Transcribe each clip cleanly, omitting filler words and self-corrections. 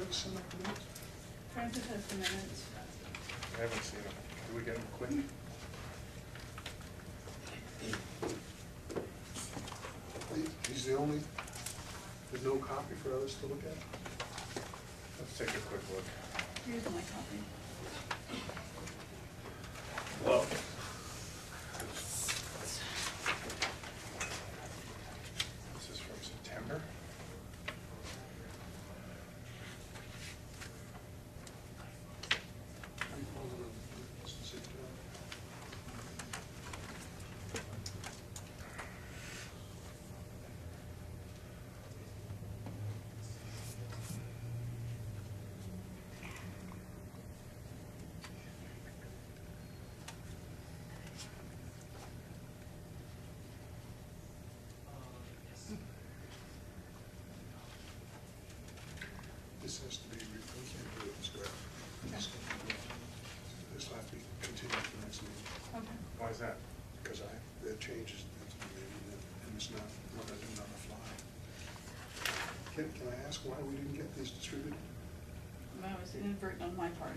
ever send out the minutes? Francis has the minutes. I haven't seen them. Do we get them quick? He's the only, there's no copy for others to look at? Let's take a quick look. Here's my copy. Well. This is from September. This has to be, we can't do it this way. This will have to be continued for the next meeting, Okay. Why is that? because the changes need to be made, and it's not, we're not doing it on the fly. Can I ask why we didn't get these distributed? That was inadvertent on my part.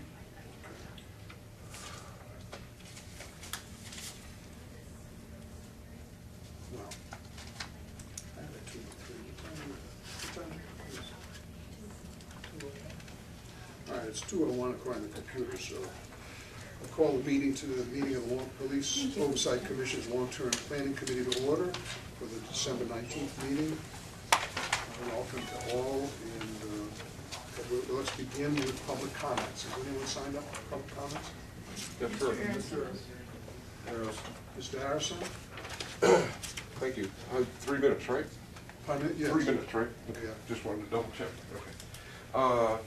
Well, I had a 2 or 3. What time is it? 2:01. All right, it's 2:01 according to the computer, so I'll call the meeting of the Police Oversight Commission's Long-Term Planning Committee to order for the December 19th meeting. Welcome to all, and let's begin with public comments. Has anyone signed up for public comments? Yes, Mr. Harrison. Mr. Harrison? Thank you. 3 minutes, right? Pardon me? Yes. 3 minutes, right? Okay. Yeah. Just wanted to double check. Okay.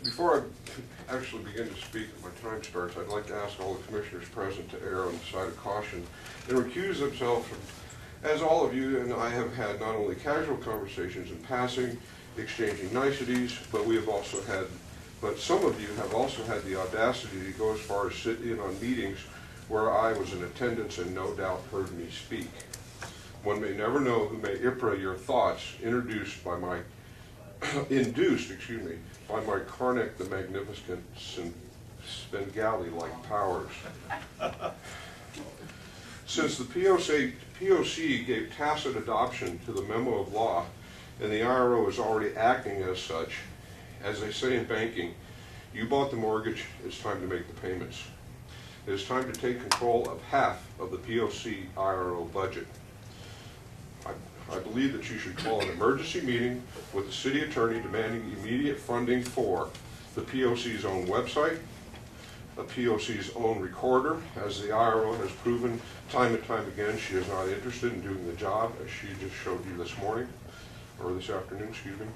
Before I actually begin to speak, my time starts, I'd like to ask all the commissioners present to err on the side of caution and recuse themselves from, as all of you and I have had not only casual conversations in passing, exchanging niceties, but some of you have also had the audacity to go as far as sit in on meetings where I was in attendance and no doubt heard me speak. One may never know who may IPRA your thoughts induced by my Karnak the Magnificent Svengali-like powers. Since the POC gave tacit adoption to the memo of law, and the IRO is already acting as such, as they say in banking, you bought the mortgage, it's time to make the payments. It is time to take control of half of the POC IRO budget. I believe that you should call an emergency meeting with the city attorney demanding immediate funding for the POC's own website, the POC's own recorder, as the IRO has proven time and time again she is not interested in doing the job, as she just showed you this morning, or this afternoon, excuse me.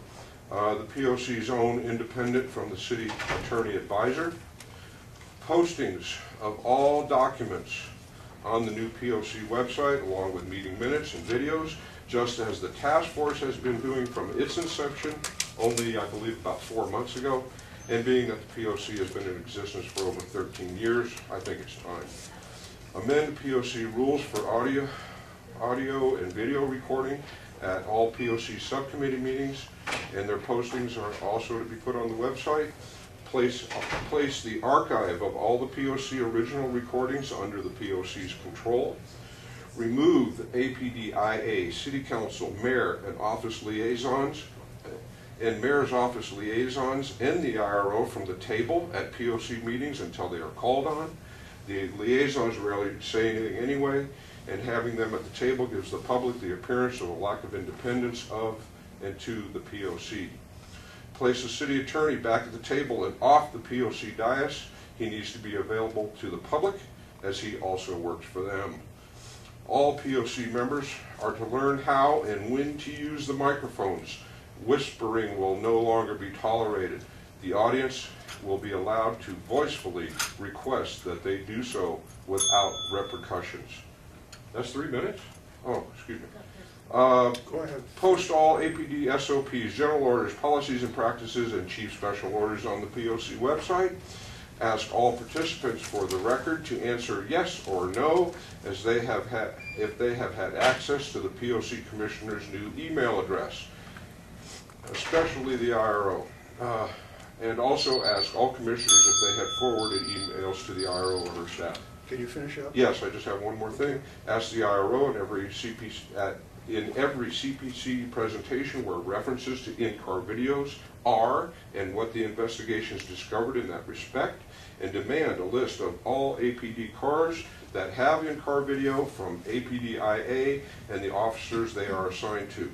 The POC's own independent from the city attorney advisor, postings of all documents on the new POC website, along with meeting minutes and videos, just as the task force has been doing from its inception, only I believe about 4 months ago, and being that the POC has been in existence for over 13 years, I think it's time. Amend POC rules for audio and video recording at all POC subcommittee meetings, and their postings are also to be put on the website. Place the archive of all the POC original recordings under the POC's control. Remove the APDIA, City Council, Mayor, and Office Liaisons, and Mayor's Office Liaisons and the IRO from the table at POC meetings until they are called on. The liaisons rarely say anything anyway, and having them at the table gives the public the appearance of a lack of independence of and to the POC. Place the city attorney back at the table and off the POC dais. He needs to be available to the public as he also works for them. All POC members are to learn how and when to use the microphones. Whispering will no longer be tolerated. The audience will be allowed to voicefully request that they do so without repercussions. That's 3 minutes? Oh, excuse me. Go ahead. Post all APD SOPs, general orders, policies and practices, and chief special orders on the POC website. Ask all participants for the record to answer yes or no if they have had access to the POC Commissioner's new email address, especially the IRO. And also ask all commissioners if they had forwarded emails to the IRO or her staff. Can you finish up? Yes, I just have one more thing. Ask the IRO in every CPC presentation where references to in-car videos are and what the investigations discovered in that respect, and demand a list of all APD cars that have in-car video from APDIA and the officers they are assigned to.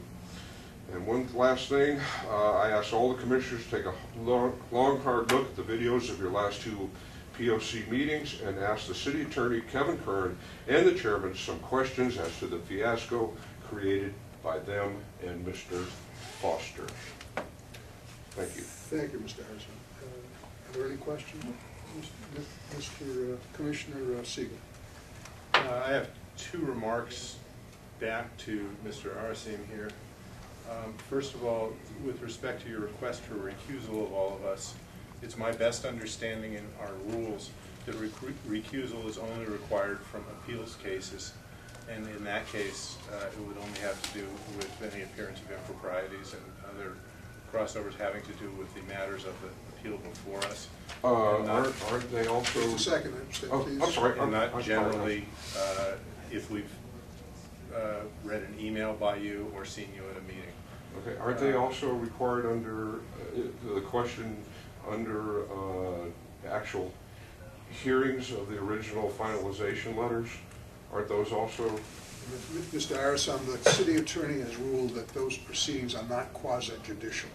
And one last thing, I asked all the commissioners to take a long, hard look at the videos of your last two POC meetings and ask the city attorney, Kevin Kern, and the chairman some questions as to the fiasco created by them and Mr. Foster. Thank you. Thank you, Mr. Harrison. Are there any questions? Mr. Commissioner Siegel. I have two remarks back to Mr. Arasim here. First of all, with respect to your request for recusal of all of us, it's my best understanding in our rules that recusal is only required from appeals cases, and in that case, it would only have to do with any appearance of improprieties and other crossovers having to do with the matters of the appeal before us. Aren't they also... Just a second, please. I'm sorry. And not generally, if we've read an email by you or seen you at a meeting. Okay, aren't they also required under, the question under actual hearings of the original finalization letters? Aren't those also? Mr. Harrison, the city attorney has ruled that those proceedings are not quasi-judicial.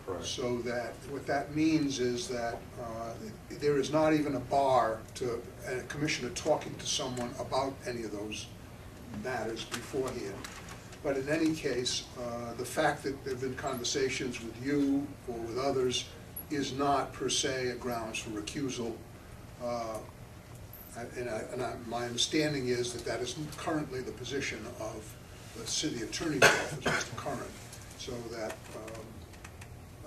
Right. So that, what that means is that there is not even a bar to a commissioner talking to someone about any of those matters beforehand. But in any case, the fact that there have been conversations with you or with others is not per se a grounds for recusal. My understanding is that that is currently the position of the city attorney's office, Mr. Curran. So that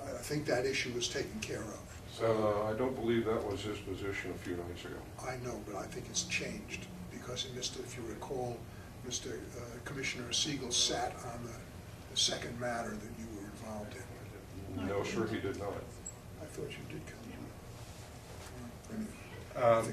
I think that issue was taken care of. I don't believe that was his position a few nights ago. I know, but I think it's changed because if you recall, Mr. Commissioner Siegel sat on the second matter that you were involved in. No, sir, he did not. I thought you did come.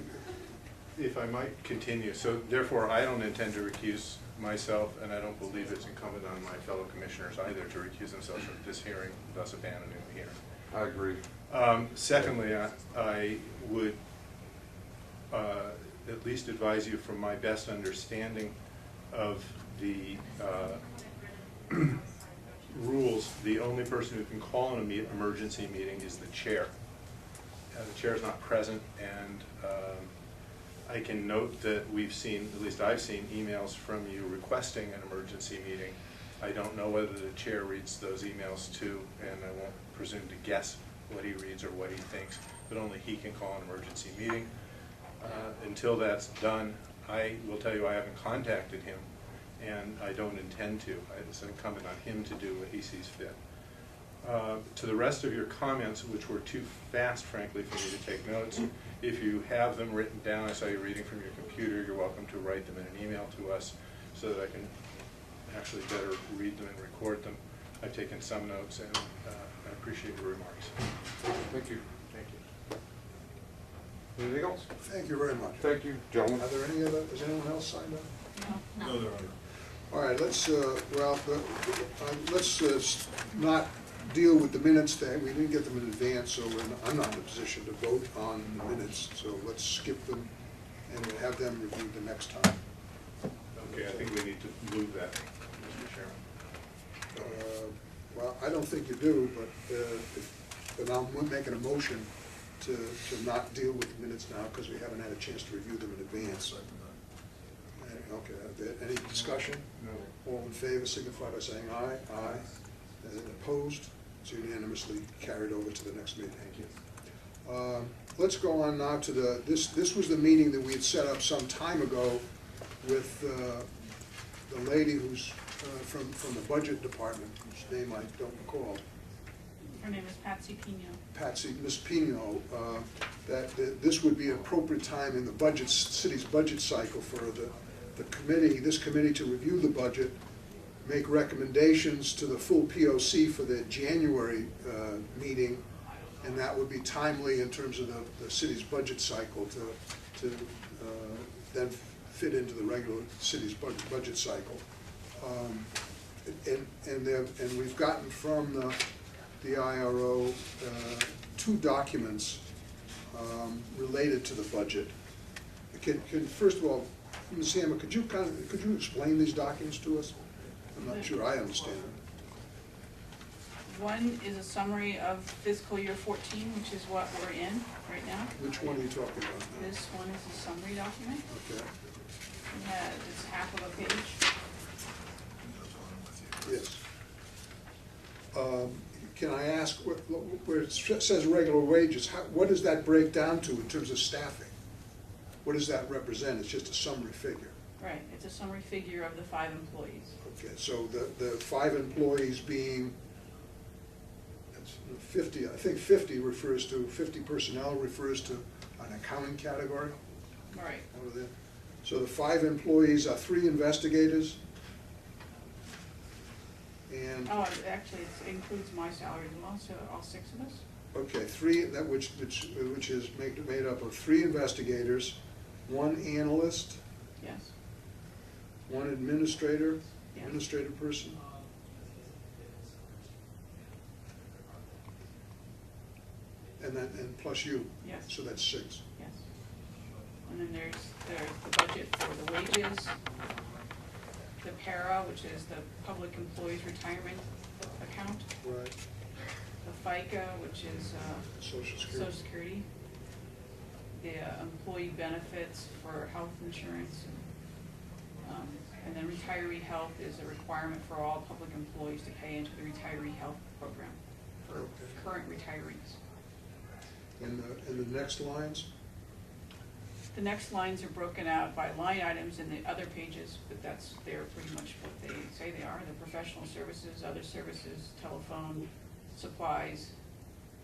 If I might continue, so therefore I don't intend to recuse myself, and I don't believe it's incumbent on my fellow commissioners either to recuse themselves from this hearing, thus abandoning the hearing. I agree. Secondly, I would at least advise you from my best understanding of the rules, the only person who can call an emergency meeting is the chair. The chair is not present, and I can note that we've seen, at least I've seen, emails from you requesting an emergency meeting. I don't know whether the chair reads those emails too, and I won't presume to guess what he reads or what he thinks, but only he can call an emergency meeting. Until that's done, I will tell you I haven't contacted him, and I don't intend to. It's incumbent on him to do what he sees fit. To the rest of your comments, which were too fast, frankly, for me to take notes, if you have them written down, I saw you reading from your computer, you're welcome to write them in an email to us so that I can actually better read them and record them. I've taken some notes, and I appreciate your remarks. Thank you. Thank you. Anything else? Thank you very much. Thank you, gentlemen. Are there any other, is anyone else signed up? No. there are. All right, let's, Ralph, let's not deal with the minutes that, we didn't get them in advance, so I'm not in a position to vote on the minutes, so let's skip them and we'll have them reviewed the next time. Okay, I think we need to move that, Mr. Chairman. Well, I don't think you do, but I'm making a motion to not deal with the minutes now because we haven't had a chance to review them in advance. Okay, any discussion? No. All in favor signify by saying aye. Aye. And opposed? It's unanimously carried over to the next meeting. Thank you. Let's go on now to this was the meeting that we had set up some time ago with the lady who's from the budget department, whose name I don't recall. Her name is Patsy Pino. Patsy, Miss Pino, that this would be an appropriate time in the city's budget cycle for this committee to review the budget, make recommendations to the full POC for the January meeting, And that would be timely in terms of the city's budget cycle to then fit into the regular city's budget cycle. And we've gotten from the IRO 2 documents related to the budget. First of all, Ms. Hammer, could you explain these documents to us? I'm not sure I understand them. One is a summary of fiscal year 14, which is what we're in right now. Which one are you talking about now? This one is a summary document. Okay, It's half of a page. yes. Can I ask, where it says regular wages, what does that break down to in terms of staffing? What does that represent? It's just a summary figure. Right, it's a summary figure of the 5 employees. Okay, so the 5 employees being, that's 50, I think 50 refers to, 50 personnel refers to an accounting category. Right. Out of there. So the 5 employees are 3 investigators and, Oh, actually, it includes my salary as well, so all 6 of us? okay, 3, that which is made up of 3 investigators, 1 analyst, Yes. 1 administrator, Yes. administrative person. And plus you. Yes. So that's 6. Yes. And then there's the budget for the wages, the para, which is the public employees retirement account, Right. the FICA, which is Social Security. Social Security, the employee benefits for health insurance, and then retiree health is a requirement for all public employees to pay into the retiree health program for Okay. current retirees. And the next lines? The next lines are broken out by line items in the other pages, but they're pretty much what they say they are. The professional services, other services, telephone, supplies,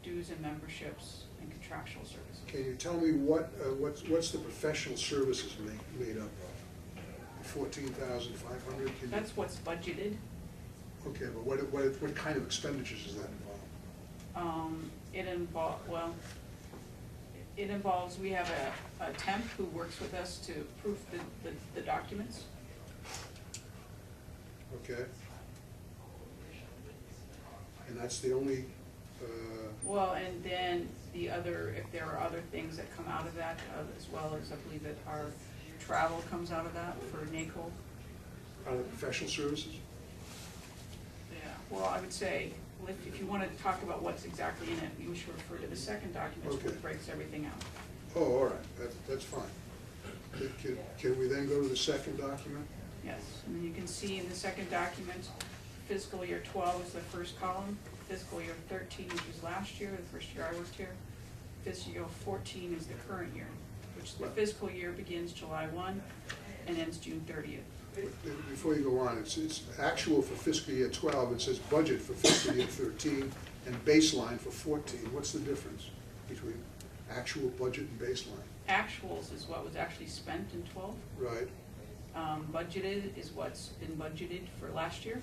dues and memberships, and contractual services. Can you tell me what's the professional services made up of? 14,500? That's what's budgeted. Okay, but what kind of expenditures does that involve? It involves, we have a temp who works with us to proof the documents. Okay. And that's the only, Well, and then if there are other things that come out of that, as well as I believe that our travel comes out of that for NACO. out of professional services? Yeah, well, I would say, if you want to talk about what's exactly in it, you should refer to the second document, Okay. which breaks everything out. Oh, all right, that's fine. Can we then go to the second document? Yes, and then you can see in the second document, fiscal year 12 is the first column, fiscal year 13, which was last year, the first year I worked here, fiscal year 14 is the current year, which the fiscal year begins July 1 and ends June 30th. Before you go on, it's actual for fiscal year 12, it says budget for fiscal year 13, and baseline for 14. What's the difference between actual budget and baseline? Actuals is what was actually spent in 12. Right, Budgeted is what's been budgeted for last year.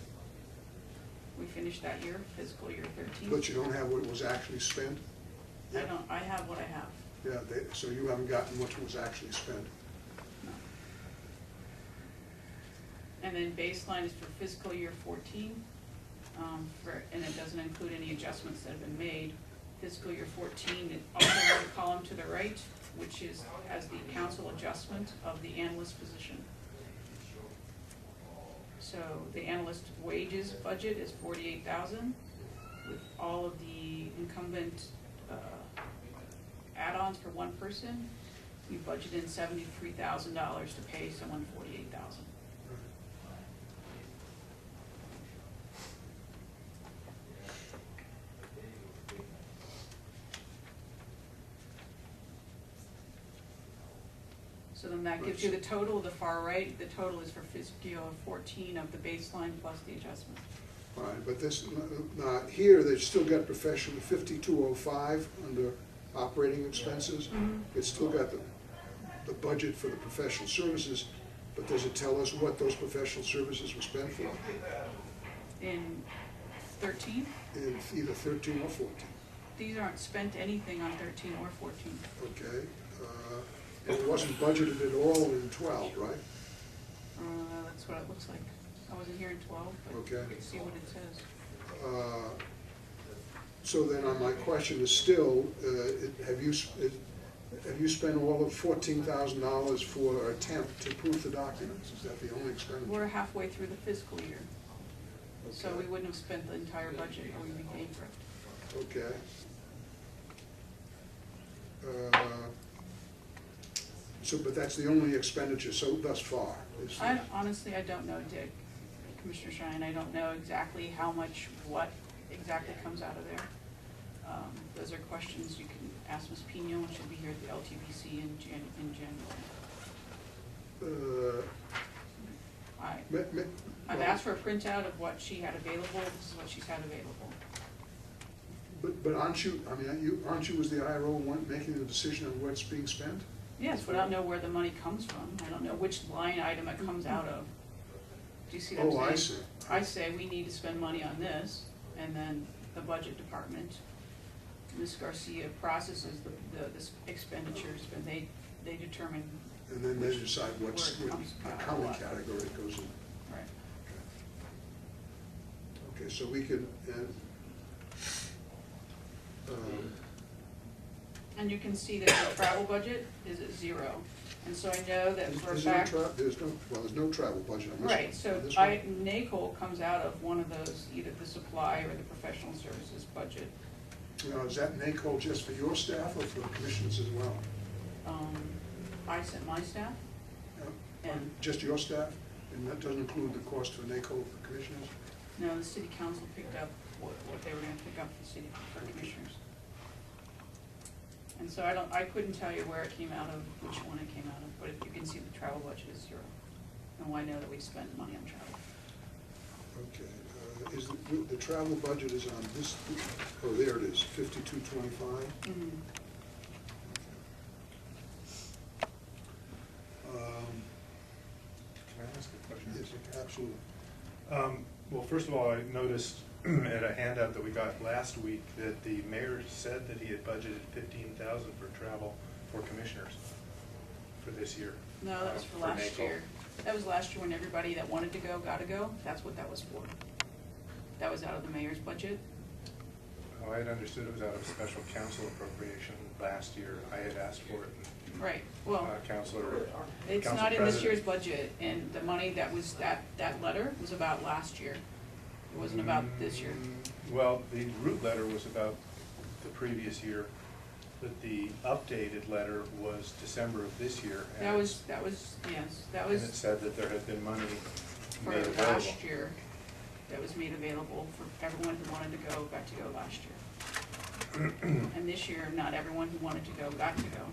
We finished that year, fiscal year 13. but you don't have what was actually spent? I have what I have. Yeah, so you haven't gotten what was actually spent. No. And then baseline is for fiscal year 14, and it doesn't include any adjustments that have been made. Fiscal year 14, it also has a column to the right, which has the council adjustment of the analyst position. So the analyst wages budget is $48,000, with all of the incumbent add-ons for one person. We budgeted in $73,000 to pay someone $48,000. So then that gives you the total, the far right, the total is for fiscal year 14 of the baseline plus the adjustment. All right, but this, now, here, they've still got professional 5205 under operating expenses. It's still got the budget for the professional services, but does it tell us what those professional services were spent for? In 13, In either 13 or 14? these aren't spent anything on 13 or 14. Okay, and it wasn't budgeted at all in 12, right? That's what it looks like. I wasn't here in 12, but Okay. you can see what it says. So then my question is still, have you spent all of $14,000 for an attempt to proof the documents? Is that the only expenditure? We're halfway through the fiscal year, so Okay. we wouldn't have spent the entire budget, or we'd be paying for it. Okay. So, but that's the only expenditure, so thus far? is the- Honestly, I don't know, Dick, Commissioner Shine, I don't know exactly how much, what exactly comes out of there. Those are questions you can ask Ms. Pino, and she'll be here at the LTPC in January. I've asked for a printout of what she had available, this is what she's had available. But aren't you, aren't you as the IRO making the decision on what's being spent? Yes, but I don't know where the money comes from, I don't know which line item it comes out of. Do you see what I'm saying? Oh, I see. I say we need to spend money on this, and then the budget department, Ms. Garcia processes the expenditures, and they determine. And then they decide what where it comes from. accounting category it goes in. Right. Okay, so we can, And you can see that the travel budget is at 0, and so I know that for a there's fact. there's no travel budget on this one. Right, so on this one. NACOL comes out of one of those, either the supply or the professional services budget. Now, is that NACO just for your staff or for the commissioners as well? I sent my staff, Yeah. And- Just your staff? And that doesn't include the cost for NACO for commissioners? no, the city council picked up what they were gonna pick up for city, for commissioners. And so I couldn't tell you where it came out of, which one it came out of, but you can see the travel budget is 0. And I know that we spent money on travel. Okay, is the travel budget is on this, oh, there it is, 5225. Mm-hmm. Can I ask a question? Yes, absolutely. Well, first of all, I noticed at a handout that we got last week that the mayor said that he had budgeted $15,000 for travel for commissioners for this year. No, that was for last NACO. year. That was last year when everybody that wanted to go got to go. That's what that was for. That was out of the mayor's budget. Oh, I had understood it was out of special council appropriation last year. I had asked for it. Right, well, Councilor. it's Council not in this year's President. budget, and the money that was, that letter was about last year. It wasn't about this year. Well, the root letter was about the previous year, but the updated letter was December of this year. and That was, yes, that And it was said that there had been money for made available. last year. That was made available for everyone who wanted to go, got to go last year. And this year, not everyone who wanted to go got to go.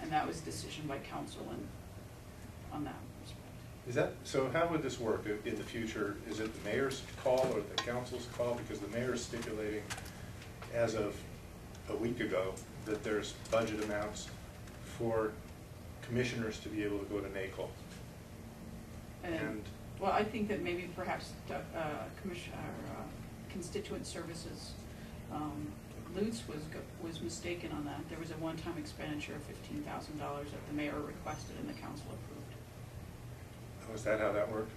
And that was a decision by council and on that respect. Is that, so how would this work in the future? Is it the mayor's call or the council's call? Because the mayor's stipulating as of a week ago that there's budget amounts for commissioners to be able to go to NACO. And Well, I think that maybe perhaps constituent services, Lutz was mistaken on that. There was a one-time expenditure of $15,000 that the mayor requested and the council approved. was that how that worked?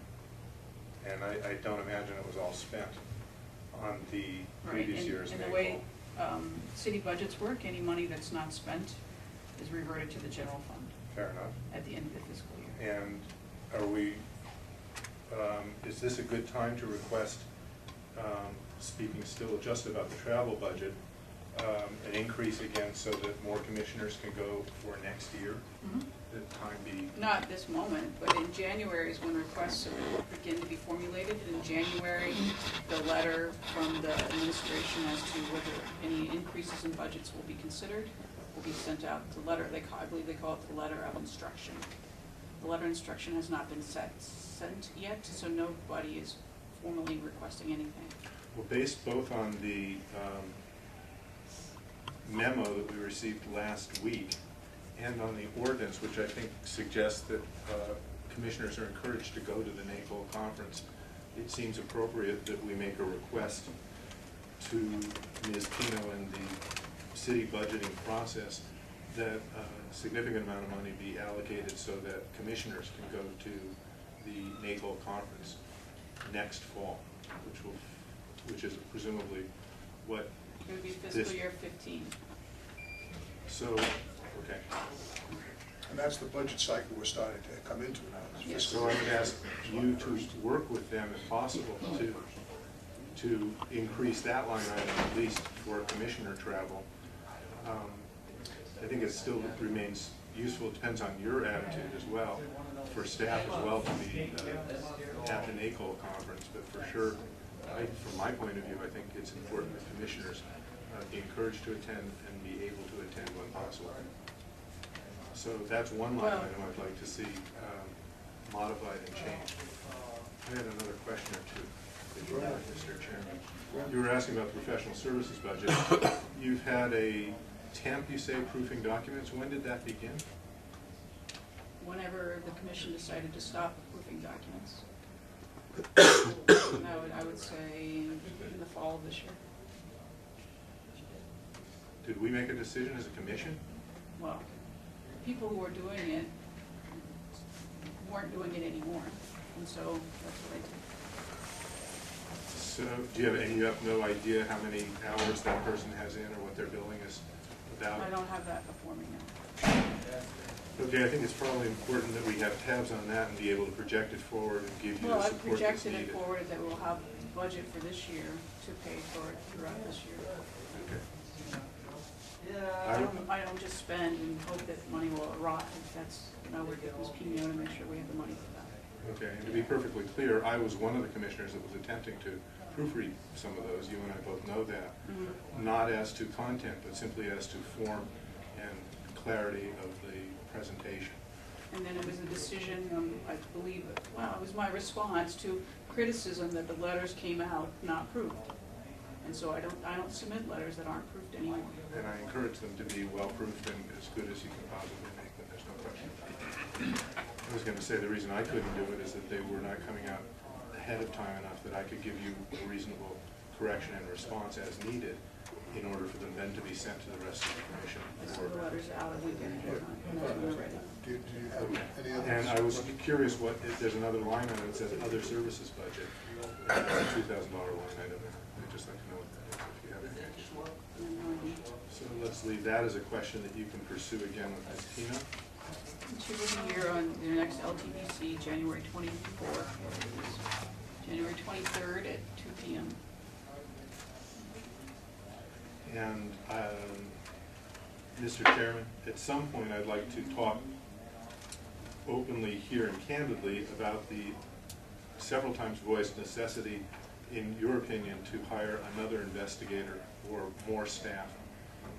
And I don't imagine it was all spent on the previous year's And NACO. the way city budgets work, any money that's not spent is reverted to the general fund Fair enough. at the end of the fiscal year. And are we, is this a good time to request, speaking still just about the travel budget, an increase again so that more commissioners can go for next year? Mhm. The time be, Not at this moment, but in January is when requests begin to be formulated. In January, the letter from the administration as to whether any increases in budgets will be considered will be sent out. The letter, I believe they call it the letter of instruction. The letter of instruction has not been sent yet, so nobody is formally requesting anything. well, based both on the memo that we received last week and on the ordinance, which I think suggests that commissioners are encouraged to go to the NACO conference, it seems appropriate that we make a request to Ms. Pino and the city budgeting process that a significant amount of money be allocated so that commissioners can go to the NACO conference next fall, which is presumably what It would be this. fiscal year 15. So, okay. And that's the budget cycle we're starting to come into now. It's Yes. fiscal So I year. would ask you to work with them if possible to increase that line item at least for commissioner travel. I think it still remains useful, it depends on your attitude as well, for staff as well to be at the NACO conference, but for sure, from my point of view, I think it's important that commissioners be encouraged to attend and be able to attend when possible. So that's one line Well- item I'd like to see modified and changed. I had another question or two, if you have, Mr. Chairman. You were asking about the professional services budget. You've had a temp, you say, proofing documents. When did that begin? Whenever the commission decided to stop approving documents. And I would say in the fall of this year. Did we make a decision as a commission? Well, people who were doing it weren't doing it anymore, and so that's what I did. So, do you have, and you have no idea how many hours that person has in or what their billing is about? I don't have that before me now. Okay, I think it's probably important that we have tabs on that and be able to project it forward and give you Well, the I've support that's projected needed. it forward that we'll have budget for this year to pay for it throughout this year. Okay. I don't just spend and hope that money will arrive. That's, I work with Ms. Pino to make sure we have the money for that. Okay, and to be perfectly clear, I was one of the commissioners that was attempting to proofread some of those. You and I both know that. Mm-hmm. Not as to content, but simply as to form and clarity of the presentation. And then it was a decision, I believe, well, it was my response to criticism that the letters came out not proofed. And so I don't submit letters that aren't proofed anymore. And I encourage them to be well-proofed and as good as you can possibly make them, there's no question. I was gonna say the reason I couldn't do it is that they were not coming out ahead of time enough that I could give you a reasonable correction and response as needed in order for them then to be sent to the rest of the commission. I send the letters out a week ahead of time, and that's when they're ready. Do you have any other? And I was curious what, if there's another line item that says other services budget, $2,000 line item. I'd just like to know what that is, if you have any idea. So let's leave that as a question that you can pursue again with Ms. Pino. She will be here on the next LTPC, January 24th, January 23rd at 2 p.m. And, Mr. Chairman, at some point I'd like to talk openly here and candidly about the several times voiced necessity, in your opinion, to hire another investigator or more staff.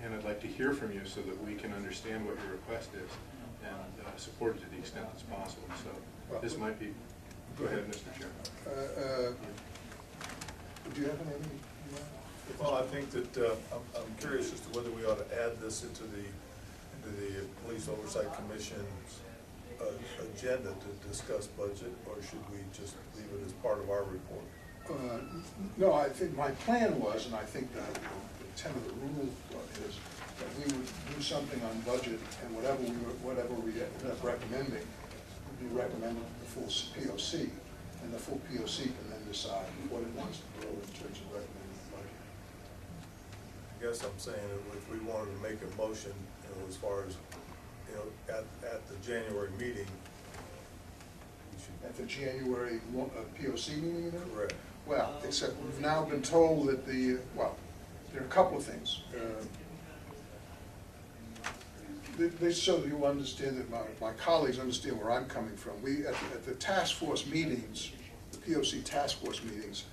And I'd like to hear from you so that we can understand what your request is and support it to the extent that's possible. So this might be, go ahead, Mr. Chairman. Do you have any? Well, I think that, I'm curious as to whether we ought to add this into the Police Oversight Commission's agenda to discuss budget, or should we just leave it as part of our report? No, I think my plan was, and I think that the intent of the rule is that we would do something on budget, and whatever we end up recommending would be recommended to the full POC, and the full POC can then decide what it wants to do in terms of recommending the budget. I guess I'm saying that if we wanted to make a motion, as far as, at the January meeting, we should. At the January POC meeting, you know? Correct. Well, except we've now been told that there are a couple of things. So you understand that my colleagues understand where I'm coming from. We, at the task force meetings, the POC task force meetings,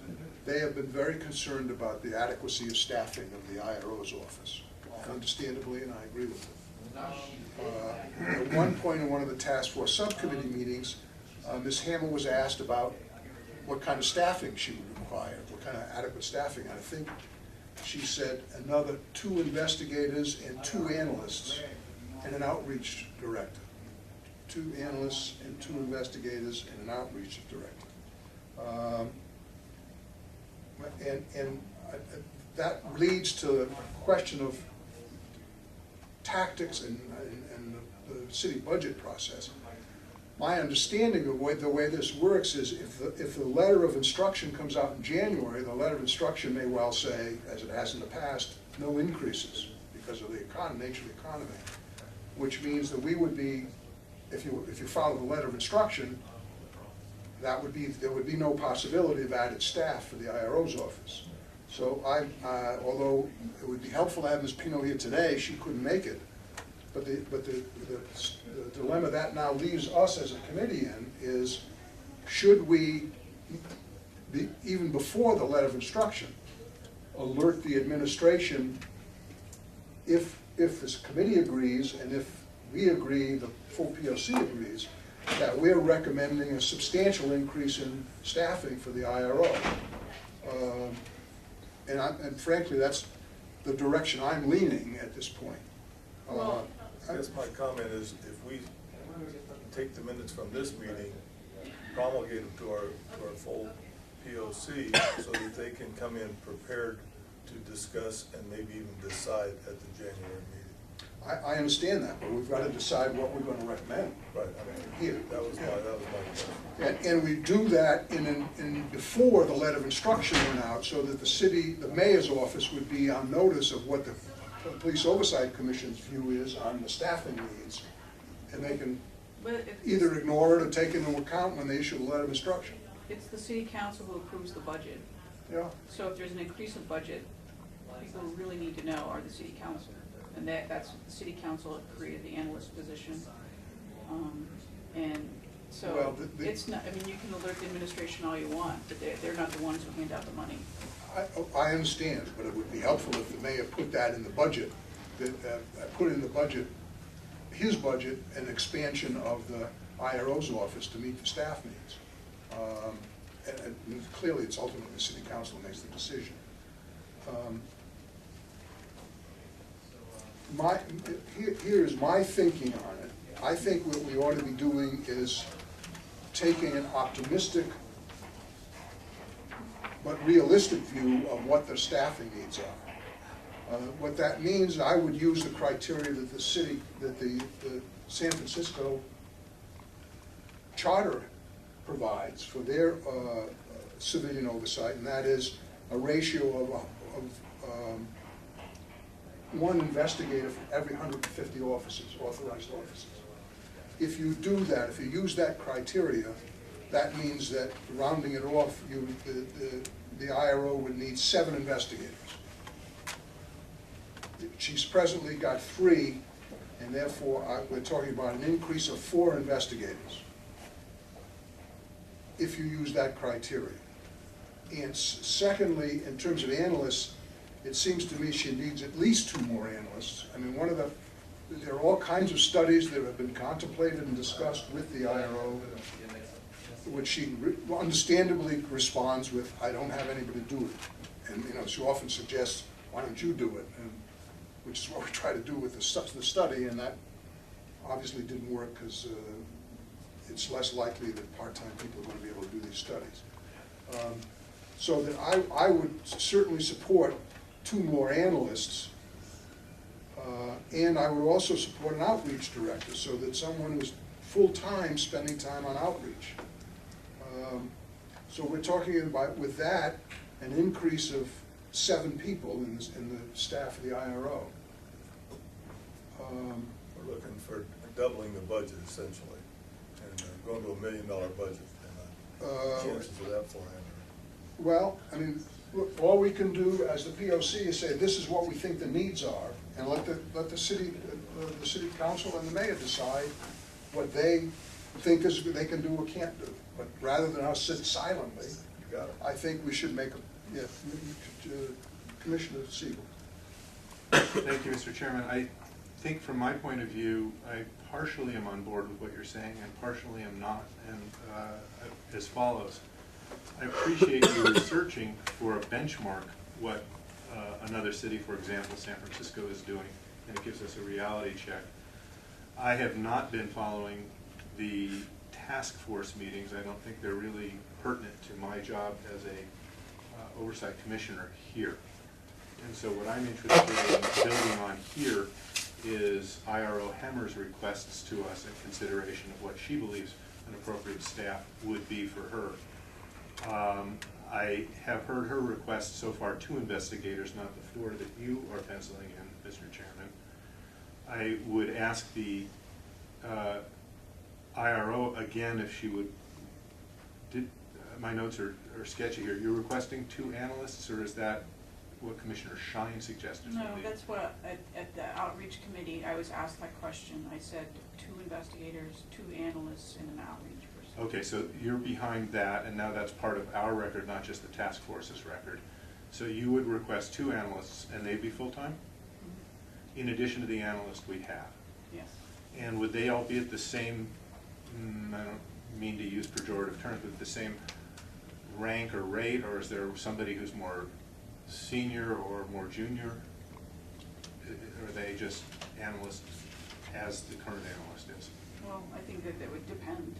they have been very concerned about the adequacy of staffing of the IRO's office, understandably, and I agree with them. At one point in one of the task force subcommittee meetings, Ms. Hamel was asked about what kind of staffing she would require, what kind of adequate staffing. I think she said another 2 investigators and 2 analysts and an outreach director. 2 analysts and 2 investigators and an outreach director. And that leads to the question of tactics and the city budget process. My understanding of the way this works is if the letter of instruction comes out in January, the letter of instruction may well say, as it has in the past, no increases because of the nature of the economy, which means that we would be, if you follow the letter of instruction, there would be no possibility of added staff for the IRO's office. So although it would be helpful to have Ms. Pino here today, she couldn't make it. But the dilemma that now leaves us as a committee in is, should we, even before the letter of instruction, alert the administration if this committee agrees and if we agree, the full POC agrees, that we're recommending a substantial increase in staffing for the IRO. And frankly, that's the direction I'm leaning at this point. Well, I guess my comment is, if we take the minutes from this meeting, promulgate them to our full POC, so that they can come in prepared to discuss and maybe even decide at the January meeting. I understand that, but we've got to decide what we're going to recommend. Right, Here. that was my question. And we do that before the letter of instruction went out, so that the mayor's office would be on notice of what the Police Oversight Commission's view is on the staffing needs, and they can either ignore it or take it into account when they issue the letter of instruction. It's the city council who approves the budget. Yeah. So if there's an increase of budget, people who really need to know are the city council. And that's the city council that created the analyst position. And so Well, it's not, I mean, you can alert the administration all you want, but they're not the ones who hand out the money. I understand, but it would be helpful if the mayor put that in the budget, put in the budget, his budget, an expansion of the IRO's office to meet the staff needs. And clearly, it's ultimately the city council that makes the decision. Here's my thinking on it. I think what we ought to be doing is taking an optimistic but realistic view of what the staffing needs are. What that means, I would use the criteria that the San Francisco charter provides for their civilian oversight, and that is a ratio of one investigator for every 150 officers, authorized officers. If you do that, if you use that criteria, that means that, rounding it off, the IRO would need 7 investigators. She's presently got 3, and therefore we're talking about an increase of 4 investigators, if you use that criteria. And secondly, in terms of analysts, it seems to me she needs at least 2 more analysts. I mean, there are all kinds of studies that have been contemplated and discussed with the IRO, which she understandably responds with, I don't have anybody to do it. And she often suggests, why don't you do it? And, which is what we try to do with the study, and that obviously didn't work because it's less likely that part-time people are going to be able to do these studies. So that I would certainly support 2 more analysts, and I would also support an outreach director, so that someone who's full-time spending time on outreach. So we're talking about, with that, an increase of 7 people in the staff of the IRO. We're looking for doubling the budget essentially, and going to $1 million budget, and chances of that flying. Well, I mean, look, all we can do as the POC is say, this is what we think the needs are, and let the city council and the mayor decide what they think they can do or can't do. But rather than us sit silently, I think we should make Commissioner Siegel. Thank you, Mr. Chairman. I think from my point of view, I partially am on board with what you're saying and partially am not, and as follows. I appreciate you researching for a benchmark what another city, for example, San Francisco, is doing, and it gives us a reality check. I have not been following the task force meetings. I don't think they're really pertinent to my job as a Oversight Commissioner here. And so what I'm interested in building on here is IRO Hemmer's requests to us in consideration of what she believes an appropriate staff would be for her. I have heard her request so far 2 investigators, not the 4 that you are penciling in, Mr. Chairman. I would ask the IRO again if she would, my notes are sketchy here. You're requesting 2 analysts, or is that what Commissioner Shine suggested? No, that's what, at the outreach committee, I was asked that question. I said 2 investigators, 2 analysts, and an outreach person. Okay, so you're behind that, and now that's part of our record, not just the task force's record. So you would request 2 analysts, and they'd be full-time? Mm-hmm. In addition to the analyst we have? Yes. And would they all be at the same, I don't mean to use pejorative terms, but the same rank or rate, or is there somebody who's more senior or more junior? Or are they just analysts as the current analyst is? Well, I think that would depend.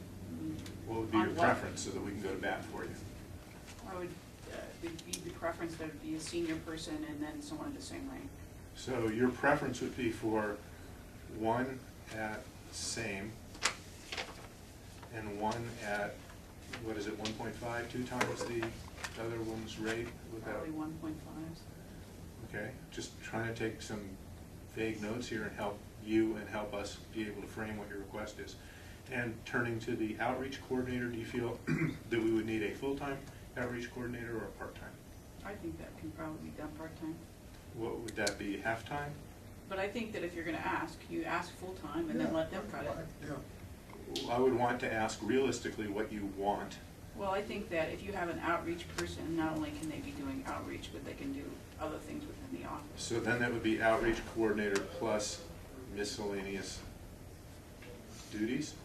What would be your preference so that we can go to bat for you? I would, it'd be the preference that it be a senior person and then someone at the same rank. So your preference would be for 1 at same and 1 at, what is it, 1.5, 2 times the other one's rate? Probably 1.5. Okay, just trying to take some vague notes here and help you and help us be able to frame what your request is. And turning to the outreach coordinator, do you feel that we would need a full-time outreach coordinator or a part-time? I think that can probably be done part-time. What would that be, half-time? But I think that if you're gonna ask, you ask full-time and then let them cut it. Yeah. I would want to ask realistically what you want. Well, I think that if you have an outreach person, not only can they be doing outreach, but they can do other things within the office. So then that would be outreach coordinator plus miscellaneous duties?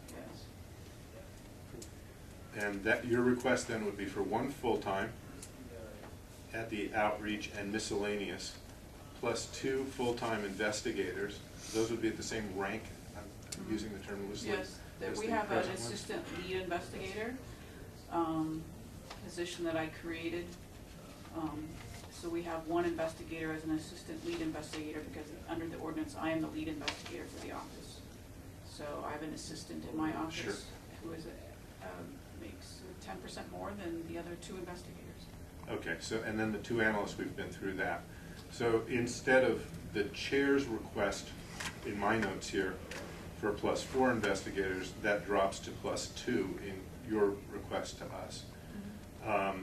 Yes. And that, your request then would be for 1 full-time at the outreach and miscellaneous, plus 2 full-time investigators. Those would be at the same rank, I'm using the term loosely. Yes, that we have an assistant lead investigator, position that I created. So we have 1 investigator as an assistant lead investigator because under the ordinance, I am the lead investigator for the office. So I have an assistant in my office Sure. who is makes 10% more than the other 2 investigators. Okay, so, and then the 2 analysts, we've been through that. So instead of the chair's request, in my notes here, for plus 4 investigators, that drops to plus 2 in your request to us. Mm-hmm.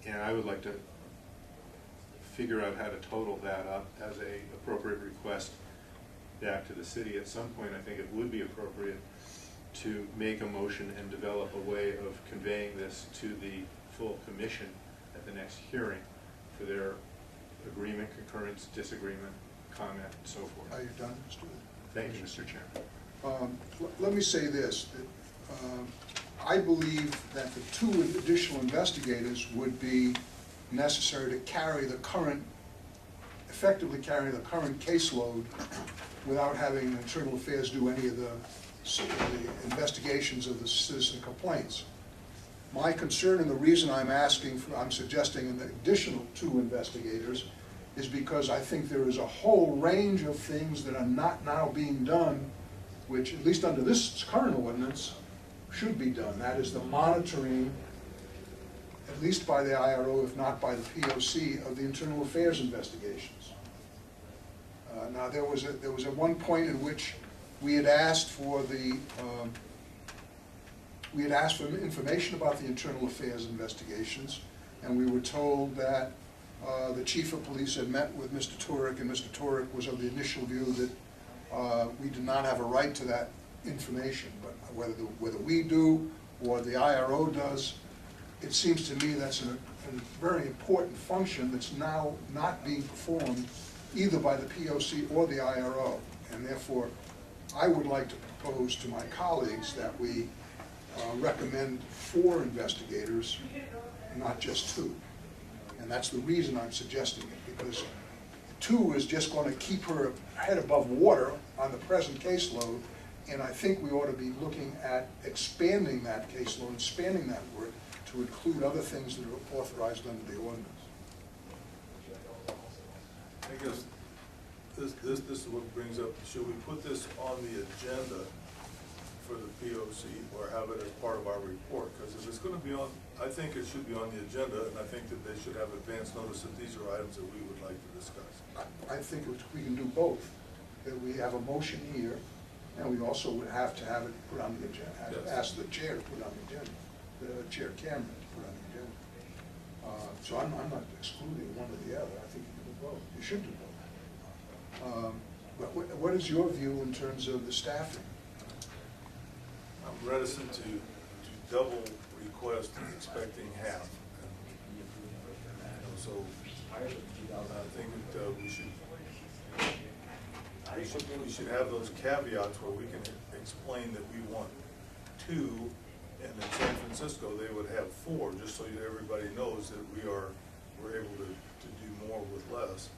And I would like to figure out how to total that up as a appropriate request back to the city. At some point, I think it would be appropriate to make a motion and develop a way of conveying this to the full commission at the next hearing for their agreement, concurrence, disagreement, comment, and so forth. Are you done, Mr. Thank you, Mr. Chairman. Let me say this. I believe that the 2 additional investigators would be necessary to carry the current, effectively carry the current caseload without having Internal Affairs do any of the investigations of the citizen complaints. My concern, and the reason I'm suggesting an additional 2 investigators, is because I think there is a whole range of things that are not now being done, which, at least under this current ordinance, should be done. That is the monitoring, at least by the IRO, if not by the POC, of the internal affairs investigations. Now, there was at one point in which we had asked for information about the internal affairs investigations, and we were told that the chief of police had met with Mr. Turek, and Mr. Turek was of the initial view that we did not have a right to that information, but whether we do or the IRO does, it seems to me that's a very important function that's now not being performed either by the POC or the IRO, and therefore I would like to propose to my colleagues that we recommend 4 investigators, not just 2. And that's the reason I'm suggesting it, because 2 is just going to keep her head above water on the present caseload, and I think we ought to be looking at expanding that caseload, expanding that work to include other things that are authorized under the ordinance. I guess this is what brings up, should we put this on the agenda for the POC or have it as part of our report? Because if it's gonna be on, I think it should be on the agenda, and I think that they should have advance notice that these are items that we would like to discuss. I think we can do both. That we have a motion here, and we also would have to have it put on the agenda, have to Yes. ask the chair to put it on the agenda, the chair Cameron to put it on the agenda. So I'm not excluding one or the other, I think you can do both, you should do both. But what is your view in terms of the staffing? I'm reticent to double request expecting half. So I think that we should have those caveats where we can explain that we want 2, and in San Francisco, they would have 4, just so everybody knows that we're able to do more with less.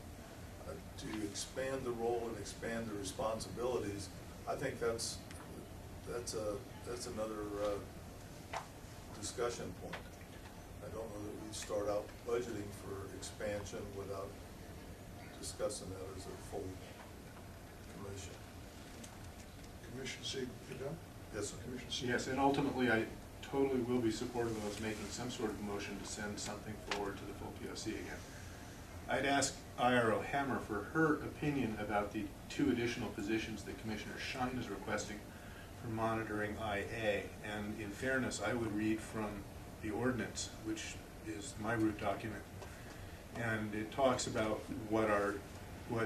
To expand the role and expand the responsibilities, I think that's another discussion point. I don't know that we'd start out budgeting for expansion without discussing that as a full commission. Commissioner Sieg, you done? Yes, sir. Commissioner Sieg? Yes, and ultimately, I totally will be supportive of us making some sort of motion to send something forward to the full POC again. I'd ask IRO Hammer for her opinion about the 2 additional positions that Commissioner Schein is requesting for monitoring IA. And in fairness, I would read from the ordinance, which is my root document. And it talks about what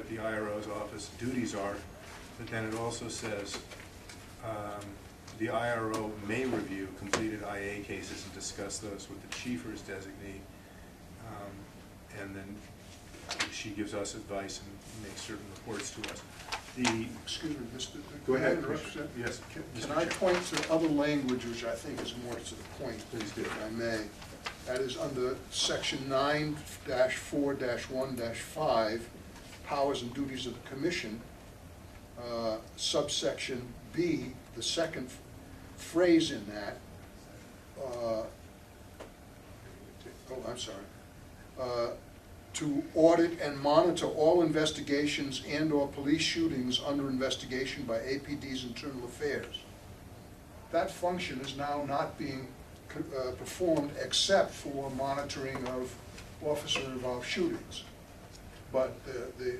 the IRO's office duties are, but then it also says the IRO may review completed IA cases and discuss those with the chief or his designee. And then she gives us advice and makes certain reports to us. Excuse me, Mr. Go ahead, Can I interrupt, Commissioner. sir? Yes. Can Mr. I Chair. point to other language which I think is more to the point? Please do. If I may. That is under section 9-4-1-5, powers and duties of the commission, subsection B, the second phrase in that, to audit and monitor all investigations and/or police shootings under investigation by APD's Internal Affairs. That function is now not being performed except for monitoring of officer-involved shootings. But the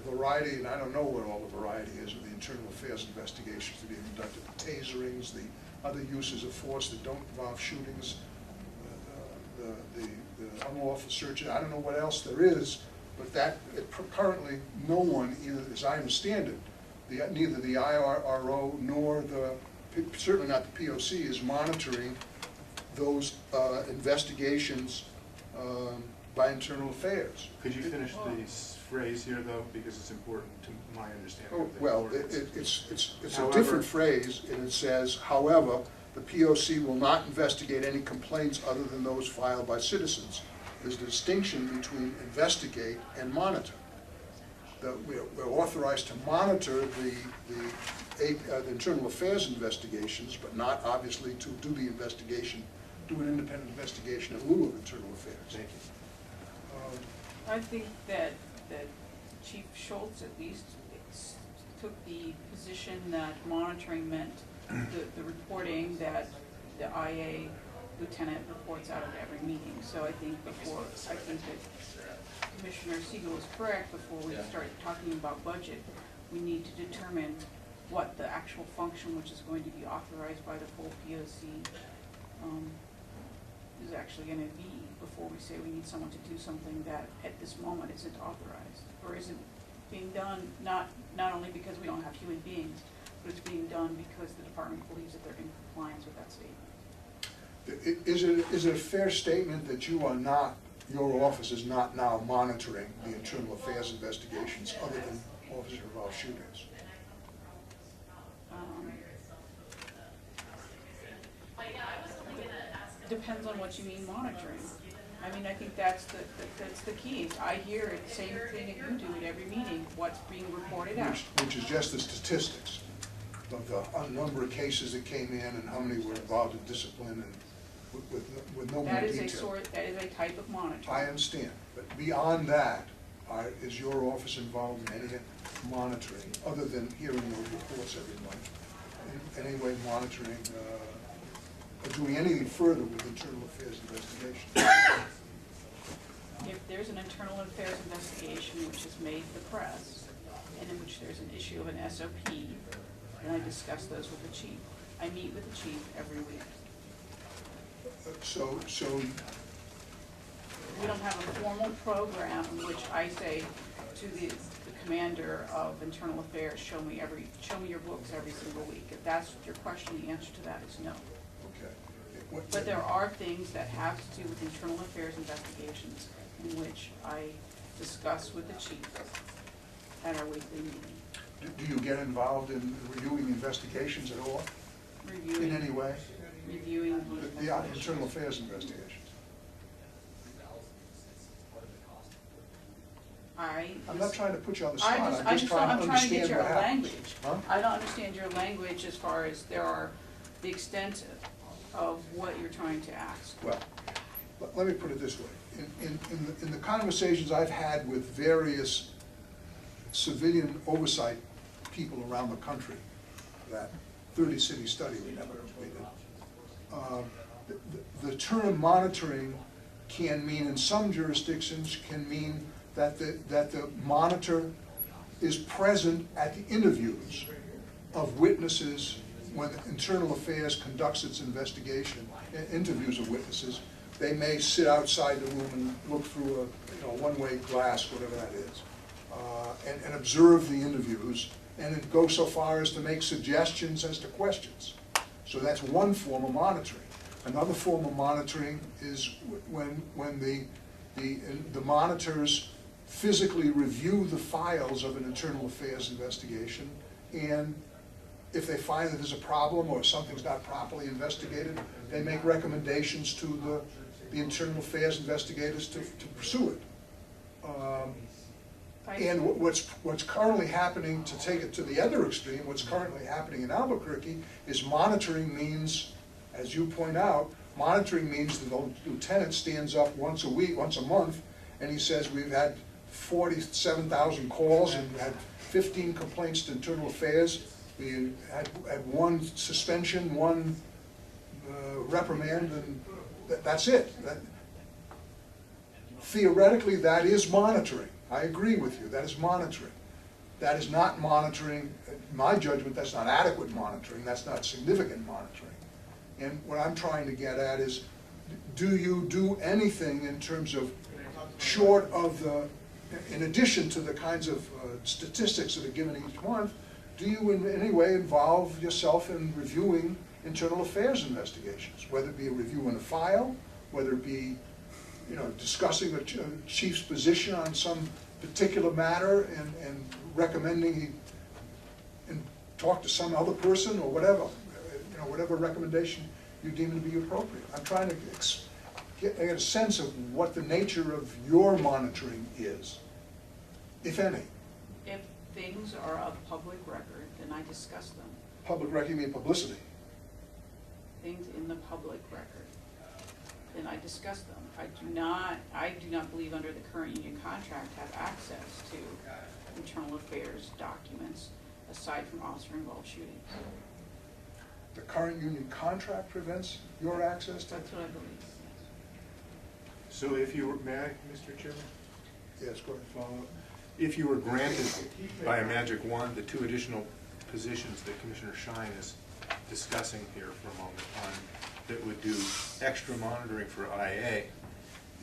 variety, and I don't know what all the variety is of the Internal Affairs investigations that are being conducted, the taserings, the other uses of force that don't involve shootings, the unlawful searches, I don't know what else there is, but that, currently, no one, either, as I understand it, neither the IRO nor certainly not the POC is monitoring those investigations by Internal Affairs. Could you finish the phrase here, though, because it's important to my understanding Oh, of the well, ordinance. it's a However- different phrase, and it says, however, the POC will not investigate any complaints other than those filed by citizens. There's a distinction between investigate and monitor. We're authorized to monitor the Internal Affairs investigations, but not obviously to do the investigation, do an independent investigation in lieu of Internal Affairs. Thank you. I think that Chief Schultz at least took the position that monitoring meant the reporting that the IA lieutenant reports out at every meeting. So I think that Commissioner Siegel is correct. Before we start talking about budget, we need to determine what the actual function, which is going to be authorized by the full POC, is actually going to be before we say we need someone to do something that at this moment isn't authorized or isn't being done, not only because we don't have human beings, but it's being done because the department believes that they're in compliance with that statement. Is it a fair statement that you are not, your office is not now monitoring the Internal Affairs investigations other than officer-involved shootings? Depends on what you mean monitoring. I mean, I think that's the key. I hear the same thing that you do at every meeting, what's being reported out. Which is just the statistics of the number of cases that came in and how many were involved in discipline with no more That detail. is a that is a type of monitoring. I understand, but beyond that, is your office involved in any monitoring, other than hearing those reports every month? In any way monitoring, or doing anything further with internal affairs investigation? If there's an internal affairs investigation which is made to the press, and in which there's an issue of an SOP, then I discuss those with the chief. I meet with the chief every week. So We don't have a formal program in which I say to the commander of internal affairs, show me your books every single week. If that's your question, the answer to that is no. okay. But there are things that have to do with internal affairs investigations in which I discuss with the chief at our weekly meeting. Do you get involved in reviewing investigations at all, in any way? Reviewing The internal affairs investigations? I'm not trying to put you on the spot, I'm just trying to understand what happens. Huh? I don't understand your language as far as the extent of what you're trying to ask. Well, let me put it this way. In the conversations I've had with various civilian oversight people around the country, that 30-city study we never completed, the term monitoring can mean, in some jurisdictions, can mean that the monitor is present at the interviews of witnesses when Internal Affairs conducts its investigation, interviews of witnesses. They may sit outside the room and look through a one-way glass, whatever that is, and observe the interviews, and it goes so far as to make suggestions as to questions. So that's one form of monitoring. Another form of monitoring is when the monitors physically review the files of an internal affairs investigation, and if they find that there's a problem or something's not properly investigated, they make recommendations to the internal affairs investigators to pursue it. And what's currently happening, to take it to the other extreme, what's currently happening in Albuquerque is monitoring means, as you point out, monitoring means that the lieutenant stands up once a month, and he says, we've had 47,000 calls and had 15 complaints to internal affairs. We had one suspension, one reprimand, and that's it. Theoretically, that is monitoring. I agree with you, that is monitoring. That is not monitoring, in my judgment, that's not adequate monitoring, that's not significant monitoring. And what I'm trying to get at is, do you do anything in terms of, short of in addition to the kinds of statistics that are given each month, do you in any way involve yourself in reviewing internal affairs investigations, whether it be a review in a file, whether it be discussing a chief's position on some particular matter and recommending he and talk to some other person or whatever, whatever recommendation you deem to be appropriate. I'm trying to get a sense of what the nature of your monitoring is, if any. If things are of public record, then I discuss them. Public record, you mean publicity? Things in the public record, then I discuss them. I do not believe under the current union contract have access to internal affairs documents aside from officer-involved shootings. The current union contract prevents your access to? That's what I believe, yes. So if you were, may I, Mr. Chairman? Yes, go ahead. If you were granted by a magic wand the 2 additional positions that Commissioner Schein is discussing here for a moment on, that would do extra monitoring for IA,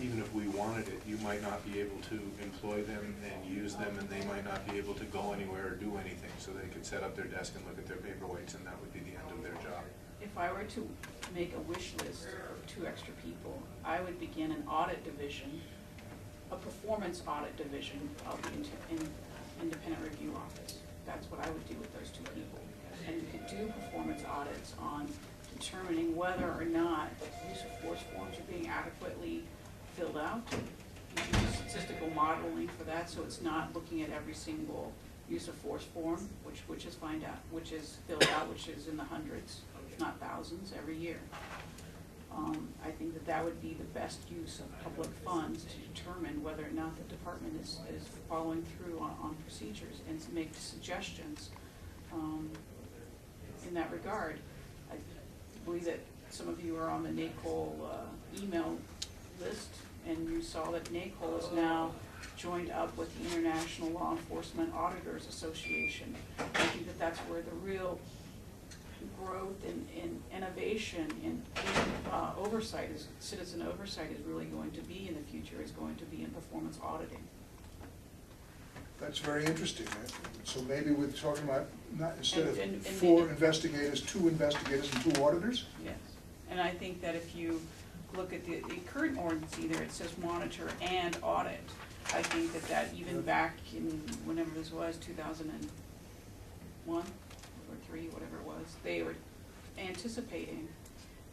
even if we wanted it, you might not be able to employ them and use them, and they might not be able to go anywhere or do anything, so they could set up their desk and look at their paperweights, and that would be the end of their job. If I were to make a wish list of 2 extra people, I would begin an audit division, a performance audit division of the independent review office. That's what I would do with those 2 people. And you could do performance audits on determining whether or not use of force forms are being adequately filled out. You can use statistical modeling for that, so it's not looking at every single use of force form, which is filled out, which is in the hundreds, if not thousands, every year. that would be the best use of public funds to determine whether or not the department is following through on procedures and to make suggestions in that regard. I believe that some of you are on the NACOL email list, and you saw that NACOL is now joined up with the International Law Enforcement Auditors Association. I think that that's where the real growth in innovation in oversight, citizen oversight is really going to be in the future, is going to be in performance auditing. That's very interesting. So maybe we're talking about, not instead of And 4 investigators, 2 investigators and 2 auditors? Yes, and I think that if you look at the current ordinance, either it says monitor and audit. I think that even back in whenever this was, 2001 or 3, whatever it was, they were anticipating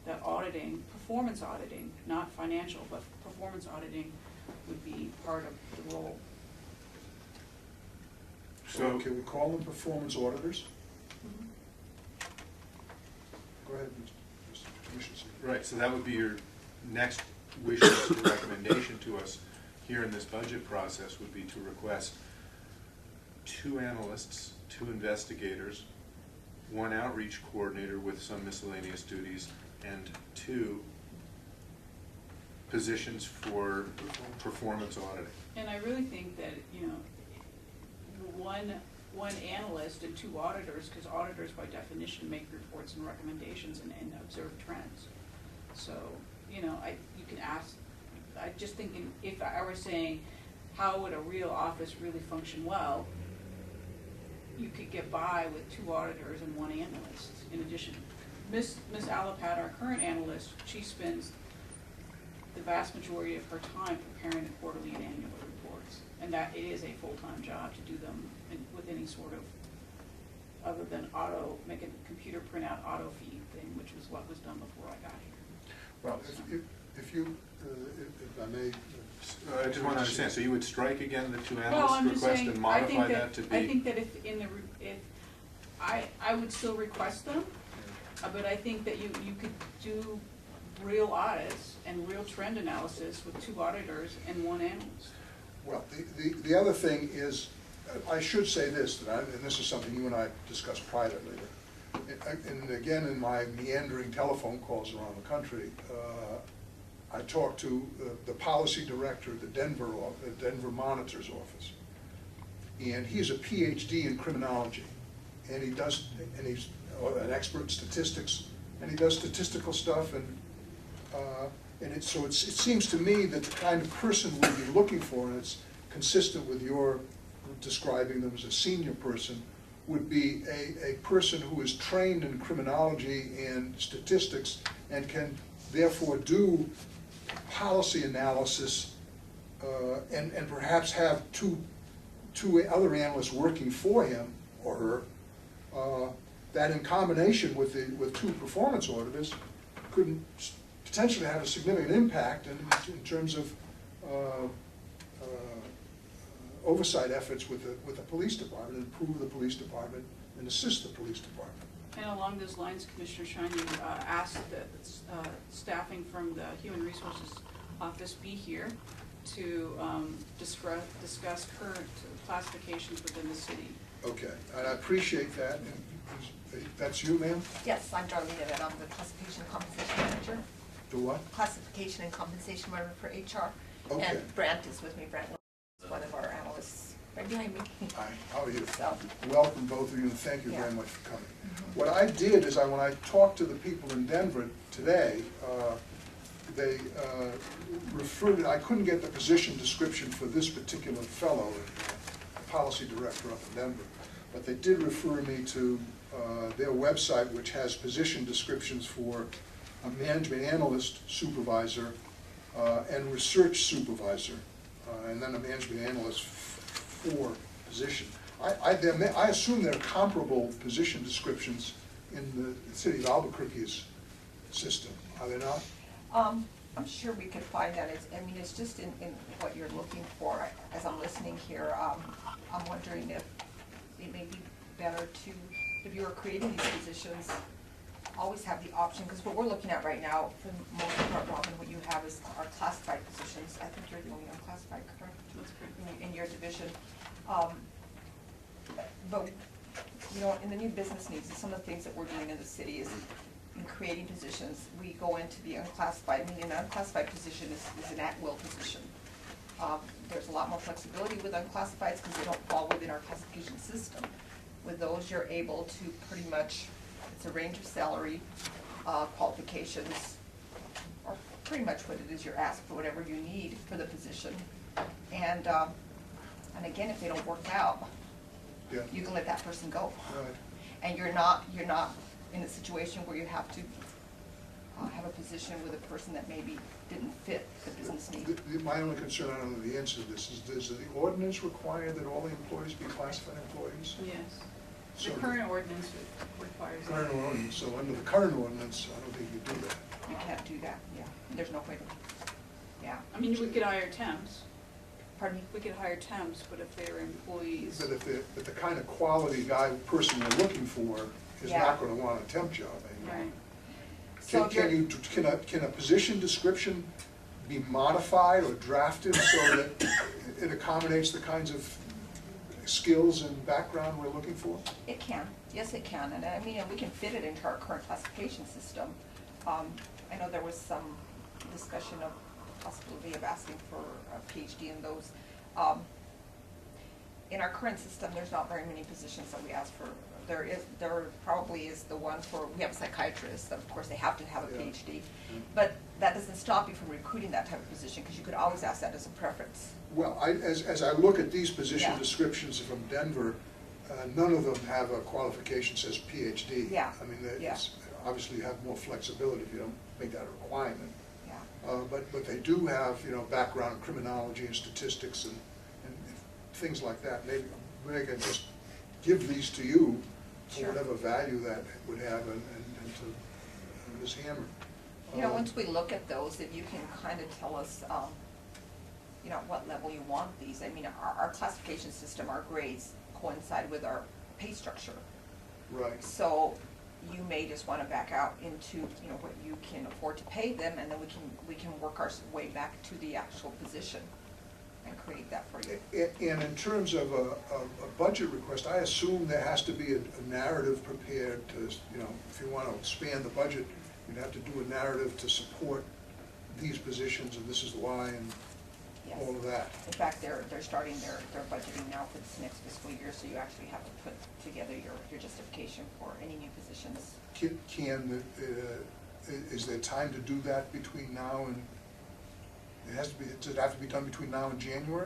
that auditing, performance auditing, not financial, but performance auditing would be part of the role. So can we call them performance auditors? Go ahead, Mr. Commissioner. Right, so that would be your next wish list or recommendation to us here in this budget process, would be to request 2 analysts, 2 investigators, 1 outreach coordinator with some miscellaneous duties, and 2 positions for performance auditing. And I really think that, you know, one analyst and 2 auditors, because auditors by definition make reports and recommendations and observe trends. So, you know, you can ask, I just thinking, if I were saying, how would a real office really function well, you could get by with 2 auditors and 1 analyst. In addition, Miss Alapat, our current analyst, she spends the vast majority of her time preparing the quarterly and annual reports, and that it is a full-time job to do them with any sort of, other than make a computer printout auto feed thing, which was what was done before I got here. Well, if I may. I just want to understand, so you would strike again the 2 Well, analyst I'm just request saying, and modify that to be? I think that if I would still request them, but I think that you could do real audits and real trend analysis with 2 auditors and 1 analyst. Well, the other thing is, I should say this, and this is something you and I discussed privately, and again, in my meandering telephone calls around the country, I talked to the policy director at the Denver Monitor's office, and he's a PhD in criminology, and he's an expert in statistics, and he does statistical stuff, so it seems to me that the kind of person we'd be looking for, and it's consistent with your describing them as a senior person, would be a person who is trained in criminology and statistics and can therefore do policy analysis and perhaps have two other analysts working for him or her, that in combination with 2 performance auditors could potentially have a significant impact in terms of oversight efforts with the police department, improve the police department and assist the police department. And along those lines, Commissioner Shine, you asked that staffing from the Human Resources Office be here to discuss current classifications within the city. Okay, and I appreciate that. That's you, ma'am? Yes, I'm Darlene Evett. I'm the classification and compensation manager. The what? Classification and compensation manager for HR. Okay. And Brant is with me. Brant is one of our analysts right behind me. Hi, how are you? So. Welcome, both of you, and thank you very Yeah. much for coming. What I did is when I talked to the people in Denver today, they referred, I couldn't get the position description for this particular fellow, policy director up in Denver, but they did refer me to their website, which has position descriptions for a management analyst supervisor and research supervisor, and then a management analyst for position. I assume they're comparable position descriptions in the city of Albuquerque's system, are they not? I'm sure we could find that. It's just in what you're looking for. As I'm listening here, I'm wondering if it may be better to, if you were creating these positions, always have the option, because what we're looking at right now, for the most part, Robin, what you have is our classified positions. I think you're the only unclassified, correct? That's correct. In your division. But, you know, in the new business needs, some of the things that we're doing in the city is in creating positions, we go into the unclassified, meaning an unclassified position is an at-will position. There's a lot more flexibility with unclassifieds because they don't fall within our classification system. With those, you're able to pretty much, it's a range of salary, qualifications, or pretty much what it is you're asked for, whatever you need for the position. And again, if they don't work out, Yeah. you can let that person go. Right. And you're not in a situation where you have to have a position with a person that maybe didn't fit the business need. My only concern, I don't know the answer to this, is does the ordinance require that all the employees be classified employees? Yes. So- The current ordinance requires that. Current ordinance, so under the current ordinance, I don't think you do that. You can't do that, yeah. There's no way to, yeah. I mean, we could hire temps. Pardon me? We could hire temps, but if they're employees. But the kind of quality person we're looking for is Yeah. not gonna want a temp job anymore. Right. So Can a position description be modified or drafted so that it accommodates the kinds of skills and background we're looking for? It can, yes, it can, and I mean, we can fit it into our current classification system. I know there was some discussion of possibility of asking for a PhD in those. In our current system, there's not very many positions that we ask for. There probably is the one for, we have a psychiatrist, of course, they have to have a Yeah. PhD. But that doesn't stop you from recruiting that type of position, because you could always ask that as a preference. Well, as I look at these position Yeah. descriptions from Denver, none of them have a qualification says PhD. Yeah. I mean, Yeah. it's, obviously you have more flexibility if you don't make that a requirement. Yeah. But they do have, background in criminology and statistics and things like that. Maybe I can just give these to you for Sure. whatever value that would have and to Ms. Hammer. Once we look at those, if you can kind of tell us, what level you want these. I mean, our classification system, our grades coincide with our pay structure. Right. So you may just want to back out into, what you can afford to pay them, and then we can work our way back to the actual position and create that for you. And in terms of a budget request, I assume there has to be a narrative prepared to, if you want to expand the budget, you'd have to do a narrative to support these positions, and this is why, and Yes. all of that. In fact, they're starting their budgeting now for this next fiscal year, so you actually have to put together your justification for any new positions. Is there time to do that between now and, does it have to be done between now and January?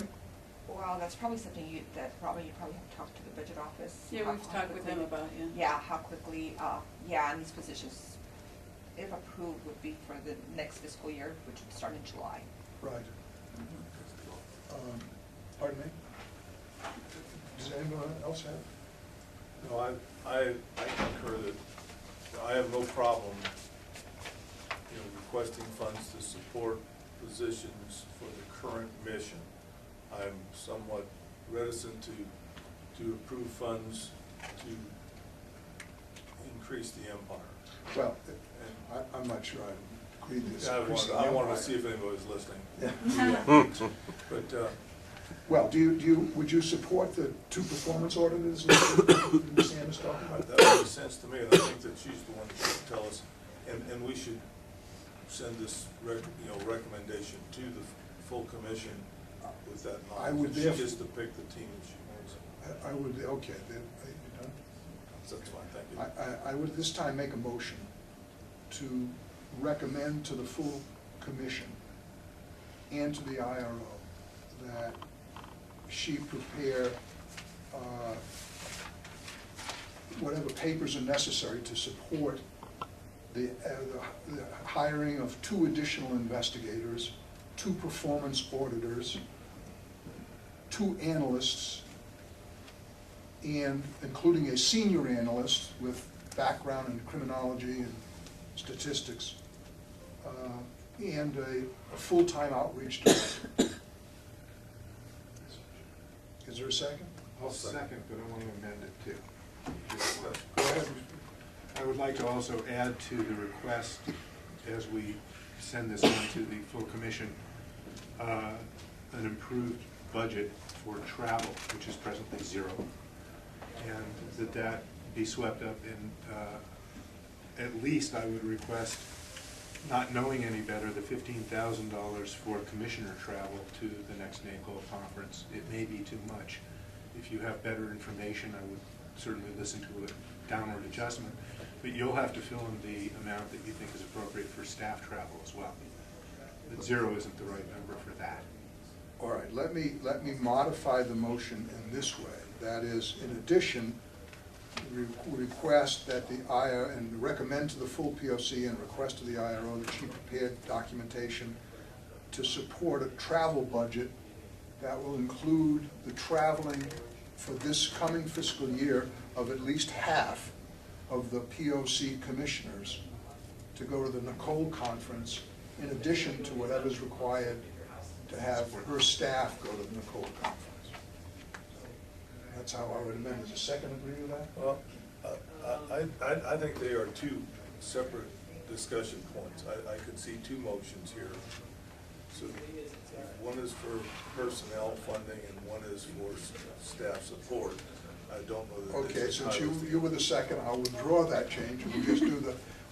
Well, that's probably something you probably have to talk to the budget office. Yeah, how we've talked with them quickly- about, yeah. Yeah, how quickly, and these positions, if approved, would be for the next fiscal year, which would start in July. Right. Pardon me? Does anyone else have? No, I concur that I have no problem, requesting funds to support positions for the current mission. I'm somewhat reticent to approve funds to increase the empire. Well, I'm not sure I agree with this. I wanted to see if anybody was listening. Yeah. But, Well, would you support the two performance auditors that Ms. Ham is talking about? that makes sense to me, and I think that she's the one that should tell us, and we should send this recommendation to the full commission with that I knowledge. would She therefore- gets to pick the team that she wants. I would, okay, then, are you done? That's fine, thank you. I would this time make a motion to recommend to the full commission and to the IRO that she prepare whatever papers are necessary to support the hiring of 2 additional investigators, 2 performance auditors, 2 analysts, and including a senior analyst with background in criminology and statistics, and a full-time outreach director. Is there a second? I'll second, but I want to amend it too. Go ahead. I would like to also add to the request, as we send this on to the full commission, an improved budget for travel, which is presently 0. And that be swept up in, at least I would request, not knowing any better, the $15,000 for commissioner travel to the next NACO conference. It may be too much. If you have better information, I would certainly listen to a downward adjustment. But you'll have to fill in the amount that you think is appropriate for staff travel as well. But 0 isn't the right number for that. All right, let me modify the motion in this way. That is, in addition, request that the IR, and recommend to the full POC and request to the IRO that she prepare documentation to support a travel budget that will include the traveling for this coming fiscal year of at least half of the POC commissioners to go to the Nicole conference, in addition to whatever's required to have her staff go to the Nicole conference. That's how I would amend. Does a second agree with that? Well, I think they are two separate discussion points. I could see two motions here. So one is for personnel funding and one is for staff support. I don't know that. Okay, since you were the second, I'll withdraw that change, and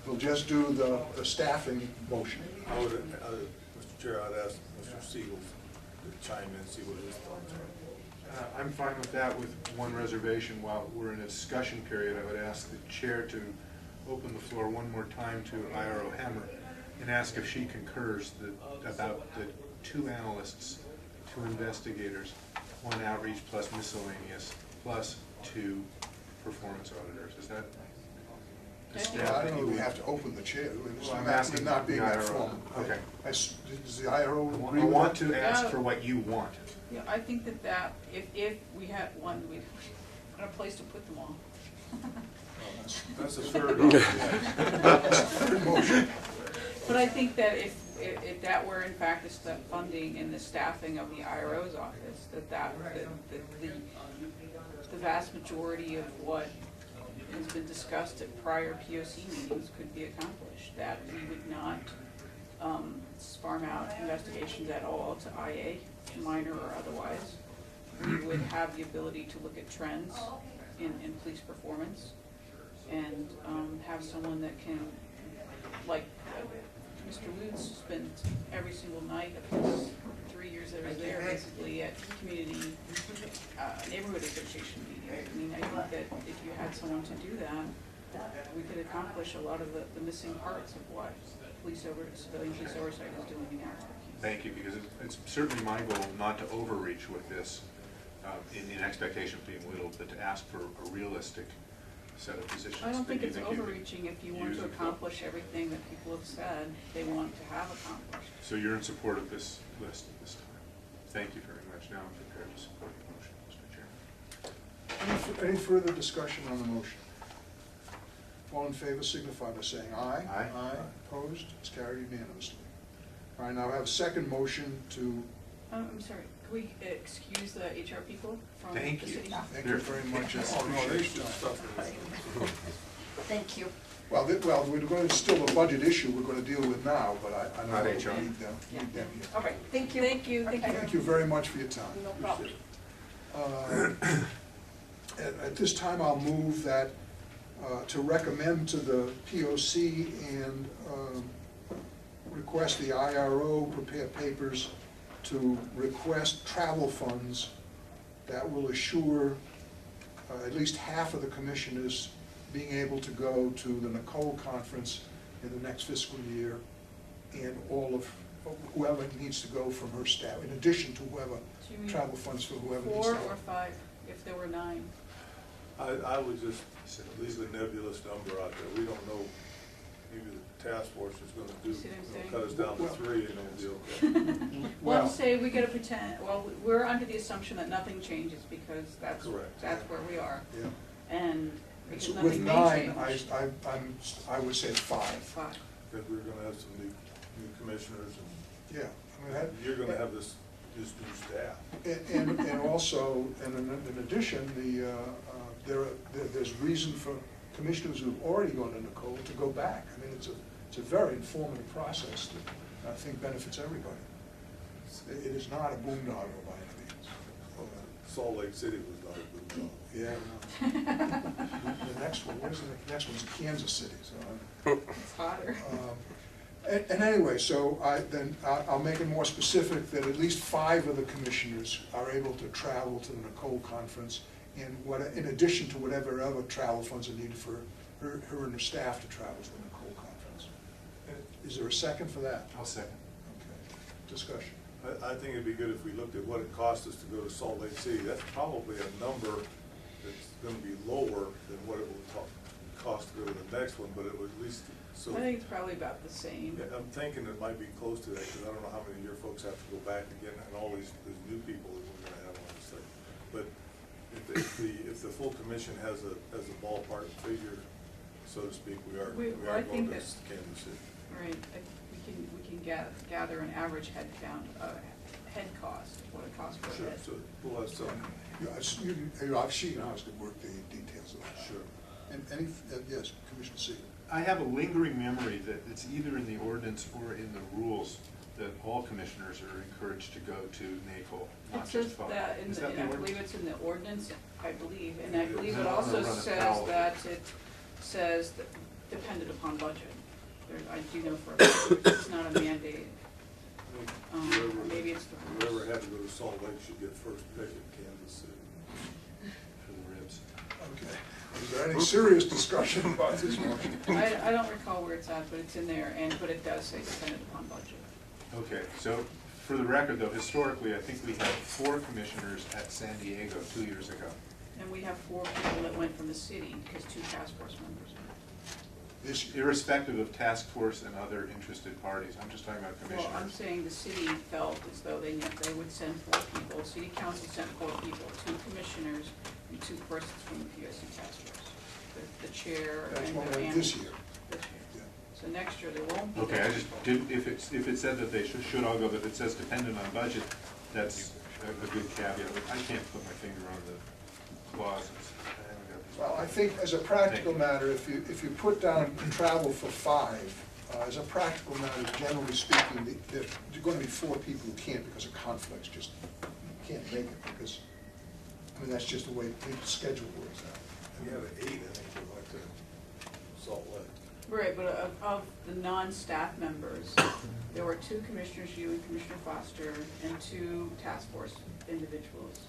we'll just do the staffing motion. I would, Mr. Chair, I'd ask Mr. Siegel to chime in and see what his thoughts are. I'm fine with that, with one reservation. While we're in a discussion period, I would ask the chair to open the floor one more time to IRO Hammer and ask if she concurs about the 2 analysts, 2 investigators, 1 outreach plus miscellaneous, plus 2 performance auditors. Is that the staff I that don't you know, we would- have to open the chair. Well, I'm asking not being the that IRO. formal. Okay. Does the IRO agree I with want that? to ask Yeah. for what you want. Yeah, I think that if we had one, we'd have a place to put them all. That's the third. That's the third motion. But I think that if that were in fact the funding and the staffing of the IRO's office, the vast majority of what has been discussed at prior POC meetings could be accomplished. That we would not farm out investigations at all to IA, minor or otherwise. We would have the ability to look at trends in police performance and have someone that can, like Mr. Woods spent every single night of his 3 years that I was there, basically at community neighborhood association meetings. I mean, I think that if you had someone to do that, we could accomplish a lot of the missing parts of what civilian police oversight is doing in Albuquerque. Thank you, because it's certainly my goal not to overreach with this in expectation of being whittled, but to ask for a realistic set of positions. I don't think that it's you can overreaching if you want use to and accomplish everything that people have said they want to have accomplished. So you're in support of this list at this time. Thank you very much. Now I'm prepared to support the motion, Mr. Chairman. Any further discussion on the motion? All in favor signify by saying aye. Aye. Aye. Opposed? It's carried unanimously. All right, now I have a second motion to, I'm sorry, can we excuse the HR people from the Thank you. city? thank you very much. I Oh, no, they appreciate should that. stuff Thank you. Well, we're going to, still a budget issue we're going to deal with now, but I know Not that HR. we need them Yeah. here. Okay, Thank you. thank you, thank you. Thank you very much for your time. No problem. At this time, I'll move that, to recommend to the POC and request the IRO prepare papers to request travel funds that will assure at least half of the commissioners being able to go to the Nicole conference in the next fiscal year, and all of whoever needs to go from her staff, in addition to whoever, Do you mean travel funds for whoever needs to 4 go. or 5, if there were 9? I would just leave a nebulous number out there. We don't know, maybe the task force is gonna do, See what I'm saying? cut us down to Well- 3 and it'll be okay. Well, say we gotta pretend, well, we're under the assumption that nothing changes because that's Correct. where we are. Yeah. And because So nothing with may 9, change. I would say 5. 5. Because we're gonna have some new commissioners and Yeah. I mean, you're gonna have this new staff. and also, and in addition, there's reason for commissioners who've already gone to Nicole to go back. I mean, it's a very informative process that I think benefits everybody. It is not a boondoggle by any means. Salt Lake City was not a good job. Yeah. The next one, where's the next one's Kansas City, so. It's hotter. And anyway, so I'll make it more specific that at least 5 of the commissioners are able to travel to the Nicole conference in addition to whatever other travel funds are needed for her and her staff to travel to the Nicole conference. Is there a second for that? I'll second. Okay. Discussion. I think it'd be good if we looked at what it cost us to go to Salt Lake City. That's probably a number that's gonna be lower than what it will cost to go to the next one, but it would at least, so. I think it's probably about the same. Yeah, I'm thinking it might be close to that, because I don't know how many of your folks have to go back again, and all these new people that we're gonna have on this thing. But if the full commission has a ballpark figure, so to speak, we are I going think to Kansas City. Right, we can gather an average head count, head cost, what it costs per Sure, head. so we'll have some, She knows to work the details of that. sure. And yes, Commissioner C. I have a lingering memory that it's either in the ordinance or in the rules that all commissioners are encouraged to go to NACO, It not says just 5. that Is that the I believe ordinance? it's in the ordinance, I believe, and I believe Then it I'm gonna also run says afoul of it. that it says that dependent upon budget. I do know for a fact, it's not a mandate. Maybe it's the rules. Whoever had to go to Salt Lake should get first pick at Kansas City. For the ribs. Okay. Is there any serious discussion about this motion? I don't recall where it's at, but it's in there, but it does say dependent upon budget. Okay, so for the record though, historically, I think we had 4 commissioners at San Diego 2 years ago. And we have 4 people that went from the city, because 2 task force members. This, Irrespective of task force and other interested parties, I'm just talking about Well, I'm commissioners. saying the city felt as though they would send 4 people, city council sent 4 people, 2 commissioners and 2 persons from the POC task force. The chair that's and what the. we had this year. This year. Yeah. So next year there won't be. Okay, I just didn't, if it said that they should all go, but it says dependent on budget, that's a good caveat. I can't put my finger on the clauses. I haven't got these. Well, I think as a practical matter, if you put down travel for 5, as a practical matter, generally speaking, there are going to be 4 people who can't because of conflicts, just can't make it because, I mean, that's just the way the schedule works out. We have 8, I think, that went to Salt Lake. Right, but of the non-staff members, there were 2 commissioners, you and Commissioner Foster, and 2 task force individuals.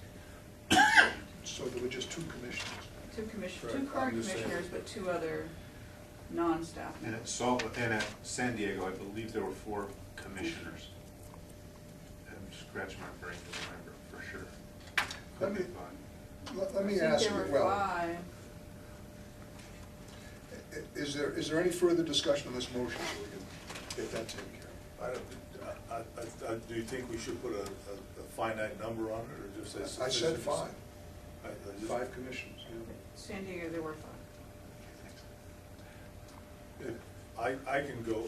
So there were just 2 commissioners. 2 commissioners, Correct. 2 current I'm just saying. commissioners, but 2 other non-staff And members. at San Diego, I believe there were 4 commissioners. I'm scratching my brain to remember for sure. Let me- Could be fun. Let me I think ask there you, were well, 5. is there any further discussion on this motion so we can get that taken care Do you think we should put a finite number on it, or just say of? I said sufficient? 5, I just- 5 commissioners. San Diego, there were 5. I can go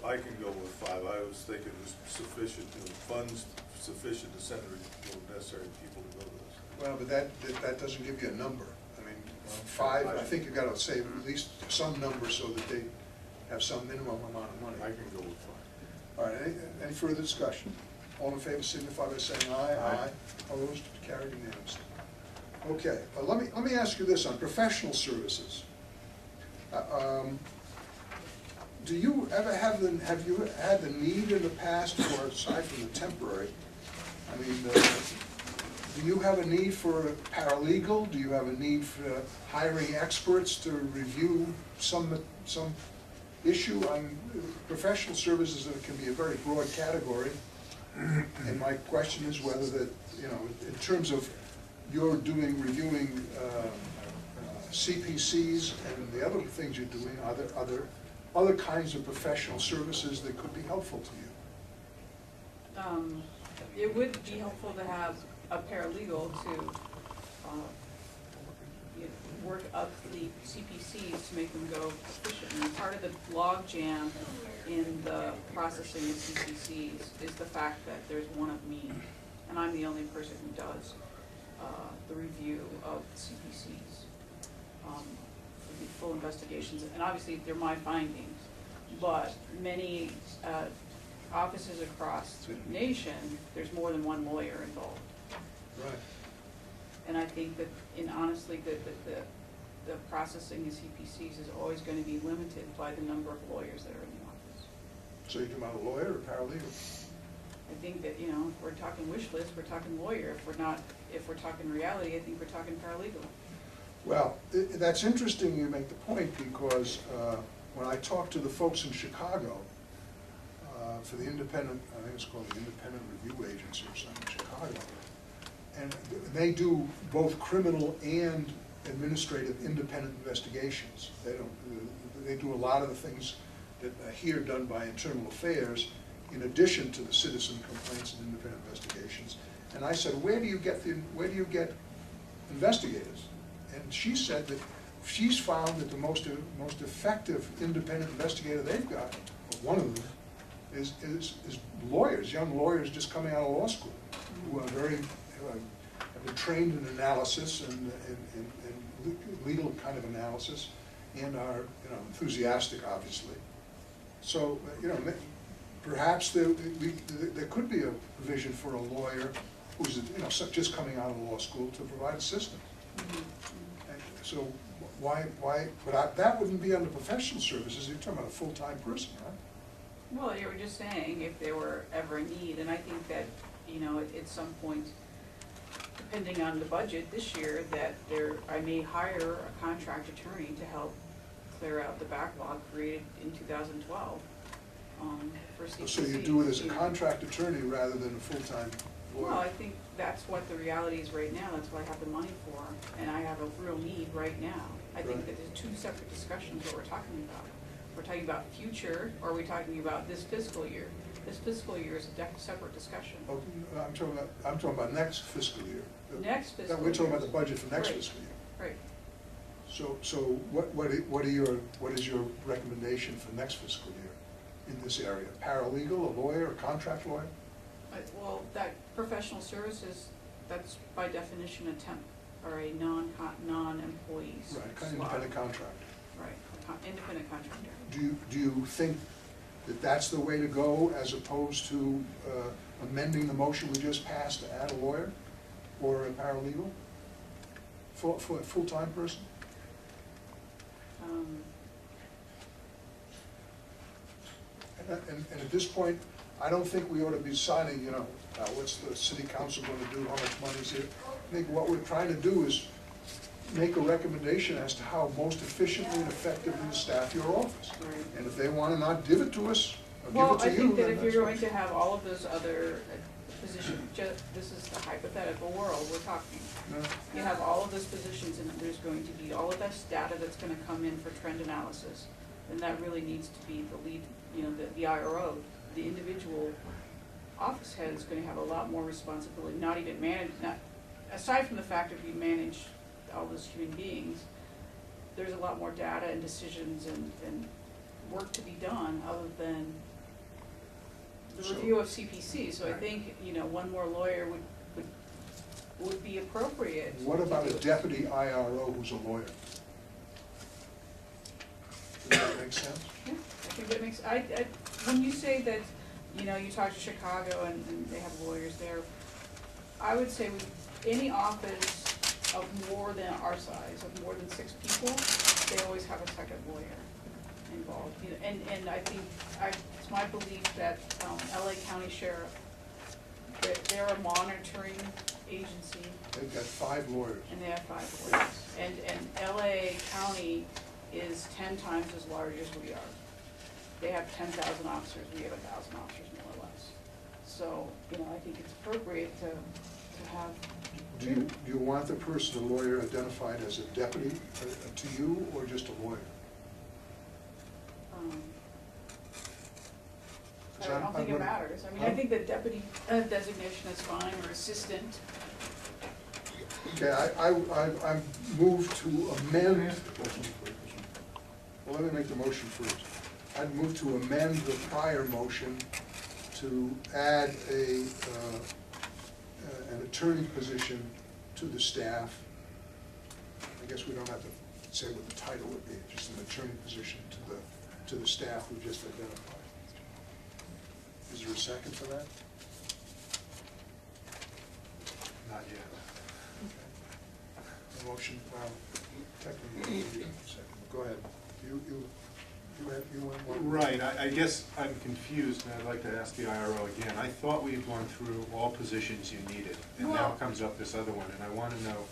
with 5. I was thinking it was sufficient, funds sufficient to send the necessary people to go to this. Well, but that doesn't give you a number. I mean, 5, I think you gotta say at least some number so that they have some minimum amount of money. I can go with 5. All right, any further discussion? All in favor signify by saying aye. Aye. Opposed, carried unanimously. Okay, let me ask you this, on professional services. Do you ever have you had the need in the past for, aside from the temporary, I mean, do you have a need for a paralegal? Do you have a need for hiring experts to review some issue? Professional services can be a very broad category. And my question is whether that, in terms of you're reviewing CPCs and the other things you're doing, are there other kinds of professional services that could be helpful to you? It would be helpful to have a paralegal to work up the CPCs to make them go efficiently. Part of the log jam in the processing of CPCs is the fact that there's one of me, and I'm the only person who does the review of CPCs. the full investigations, and obviously they're my findings, but many offices across the nation, there's more than one lawyer involved. Right. And I think that, honestly, the processing of CPCs is always going to be limited by the number of lawyers that are in the office. So you're talking about a lawyer or paralegal? I think that, if we're talking wish list, we're talking lawyer. If we're talking reality, I think we're talking paralegal. Well, that's interesting you make the point, because when I talked to the folks in Chicago, for the independent, I think it's called the Independent Review Agency or something in Chicago, and they do both criminal and administrative independent investigations. They do a lot of the things that are here done by Internal Affairs, in addition to the citizen complaints and independent investigations. And I said, where do you get investigators? And she said that she's found that the most effective independent investigator they've got, or one of them, is lawyers, young lawyers just coming out of law school, who are have been trained in analysis and legal kind of analysis, and are enthusiastic, obviously. So perhaps there could be a provision for a lawyer who's just coming out of law school to provide assistance. Mm-hmm. So why? But that wouldn't be under professional services. You're talking about a full-time person, right? Well, you were just saying if there were ever a need, and I think that, at some point, depending on the budget this year, that I may hire a contract attorney to help clear out the backlog created in 2012 for CPC. So you do it as a contract attorney rather than a full-time lawyer? Well, I think that's what the reality is right now. That's what I have the money for, and I have a real need right now. I think that there's two separate discussions what we're talking about. We're talking about future, or are we talking about this fiscal year? This fiscal year is a separate discussion. Oh, I'm talking about next fiscal year. Next fiscal We're talking year. about the budget for next Right. fiscal year. Right. So what is your recommendation for next fiscal year in this area? Paralegal, a lawyer, a contract lawyer? Well, that professional services, that's by definition a temp, or a non-employee Right, slot. independent contractor. Right, independent contractor. Do you think that that's the way to go, as opposed to amending the motion we just passed to add a lawyer or a paralegal for a full-time person? And at this point, I don't think we ought to be deciding, what's the city council going to do, how much money is here. I think what we're trying to do is make a recommendation as to how most efficiently and effectively to staff your office. Right. And if they want to not give it to us, or Well, give it I to you, think that then if that's you're going fine. to have all of those other positions, this is the hypothetical world we're talking. No. You have all of those positions, and there's going to be all of this data that's gonna come in for trend analysis. And that really needs to be the lead, the IRO, the individual office head is gonna have a lot more responsibility, aside from the fact if you manage all those human beings, there's a lot more data and decisions and work to be done other than the So- review of CPC. So I Right. think, one more lawyer would be appropriate. What about to a do it. deputy IRO who's a lawyer? Does that make sense? Yeah, I think that makes, when you say that, you talk to Chicago and they have lawyers there, I would say any office of more than our size, of more than 6 people, they always have a second lawyer involved. And I think, it's my belief that LA County Sheriff, they're a monitoring agency, They've got 5 lawyers. and they have 5 lawyers. And LA County is 10 times as large as we are. They have 10,000 officers, we have 1,000 officers, more or less. So, I think it's appropriate to have. Do you want the person, the lawyer, identified as a deputy to you, or just a lawyer? I don't think it matters. I mean, I think the deputy designation is fine, or assistant. Okay, I move to amend. Well, let me make the motion first. I'd move to amend the prior motion to add an attorney position to the staff. I guess we don't have to say what the title would be, just an attorney position to the staff we just identified. Is there a second for that? Not yet. A motion, well, technically, you need a second. Go ahead. You went one. Right, I guess I'm confused, and I'd like to ask the IRO again. I thought we'd gone through all positions you needed, and now Well- comes up this other one, and I want to know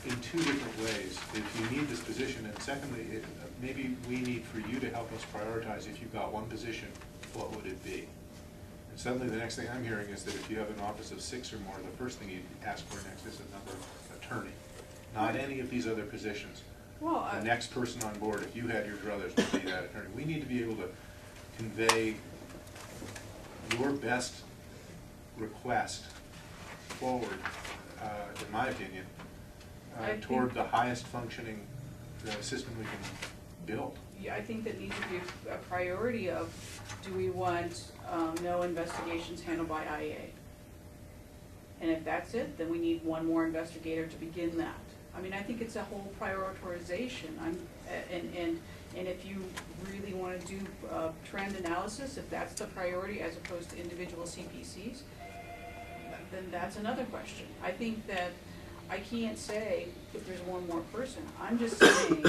in two different ways, if you need this position, and secondly, maybe we need for you to help us prioritize, if you've got one position, what would it be? And suddenly, the next thing I'm hearing is that if you have an office of 6 or more, the first thing you ask for next is another attorney, not any of these other positions. Well, The next person on board, if you had your druthers, would be that attorney. We need to be able to convey your best request forward, in my opinion, toward the highest functioning system we can build. yeah, I think that needs to be a priority of, do we want no investigations handled by IEA? And if that's it, then we need one more investigator to begin that. I mean, I think it's a whole prioritization. And if you really want to do trend analysis, if that's the priority as opposed to individual CPCs, then that's another question. I think that I can't say if there's one more person. I'm just saying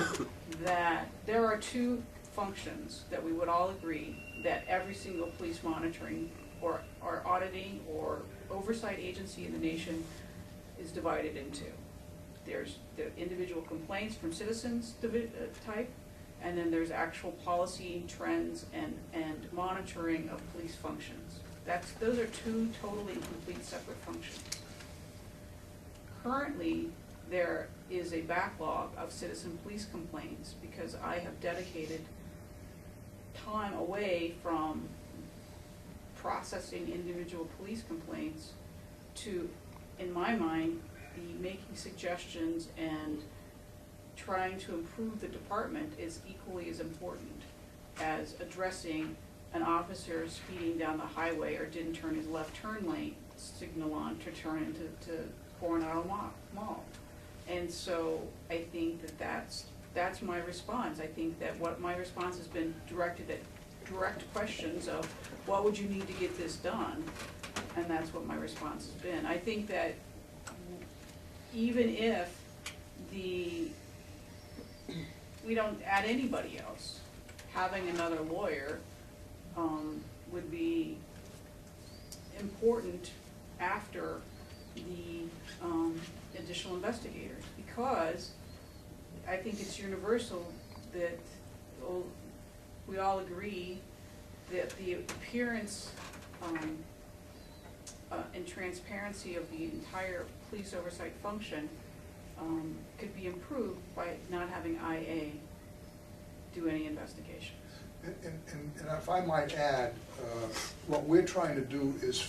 that there are two functions that we would all agree that every single police monitoring or auditing or oversight agency in the nation is divided into. There's the individual complaints from citizens type, and then there's actual policy, trends, and monitoring of police functions. Those are two totally complete separate functions. Currently, there is a backlog of citizen police complaints because I have dedicated time away from processing individual police complaints to, in my mind, be making suggestions and trying to improve the department is equally as important as addressing an officer speeding down the highway or didn't turn his left turn lane signal on to turn into Coronado Mall. And so I think that's my response. I think that what my response has been directed at direct questions of what would you need to get this done, and that's what my response has been. I think that even if we don't add anybody else, having another lawyer would be important after the additional investigators, because I think it's universal that we all agree that the appearance and transparency of the entire police oversight function could be improved by not having IA do any investigations. And if I might add, what we're trying to do is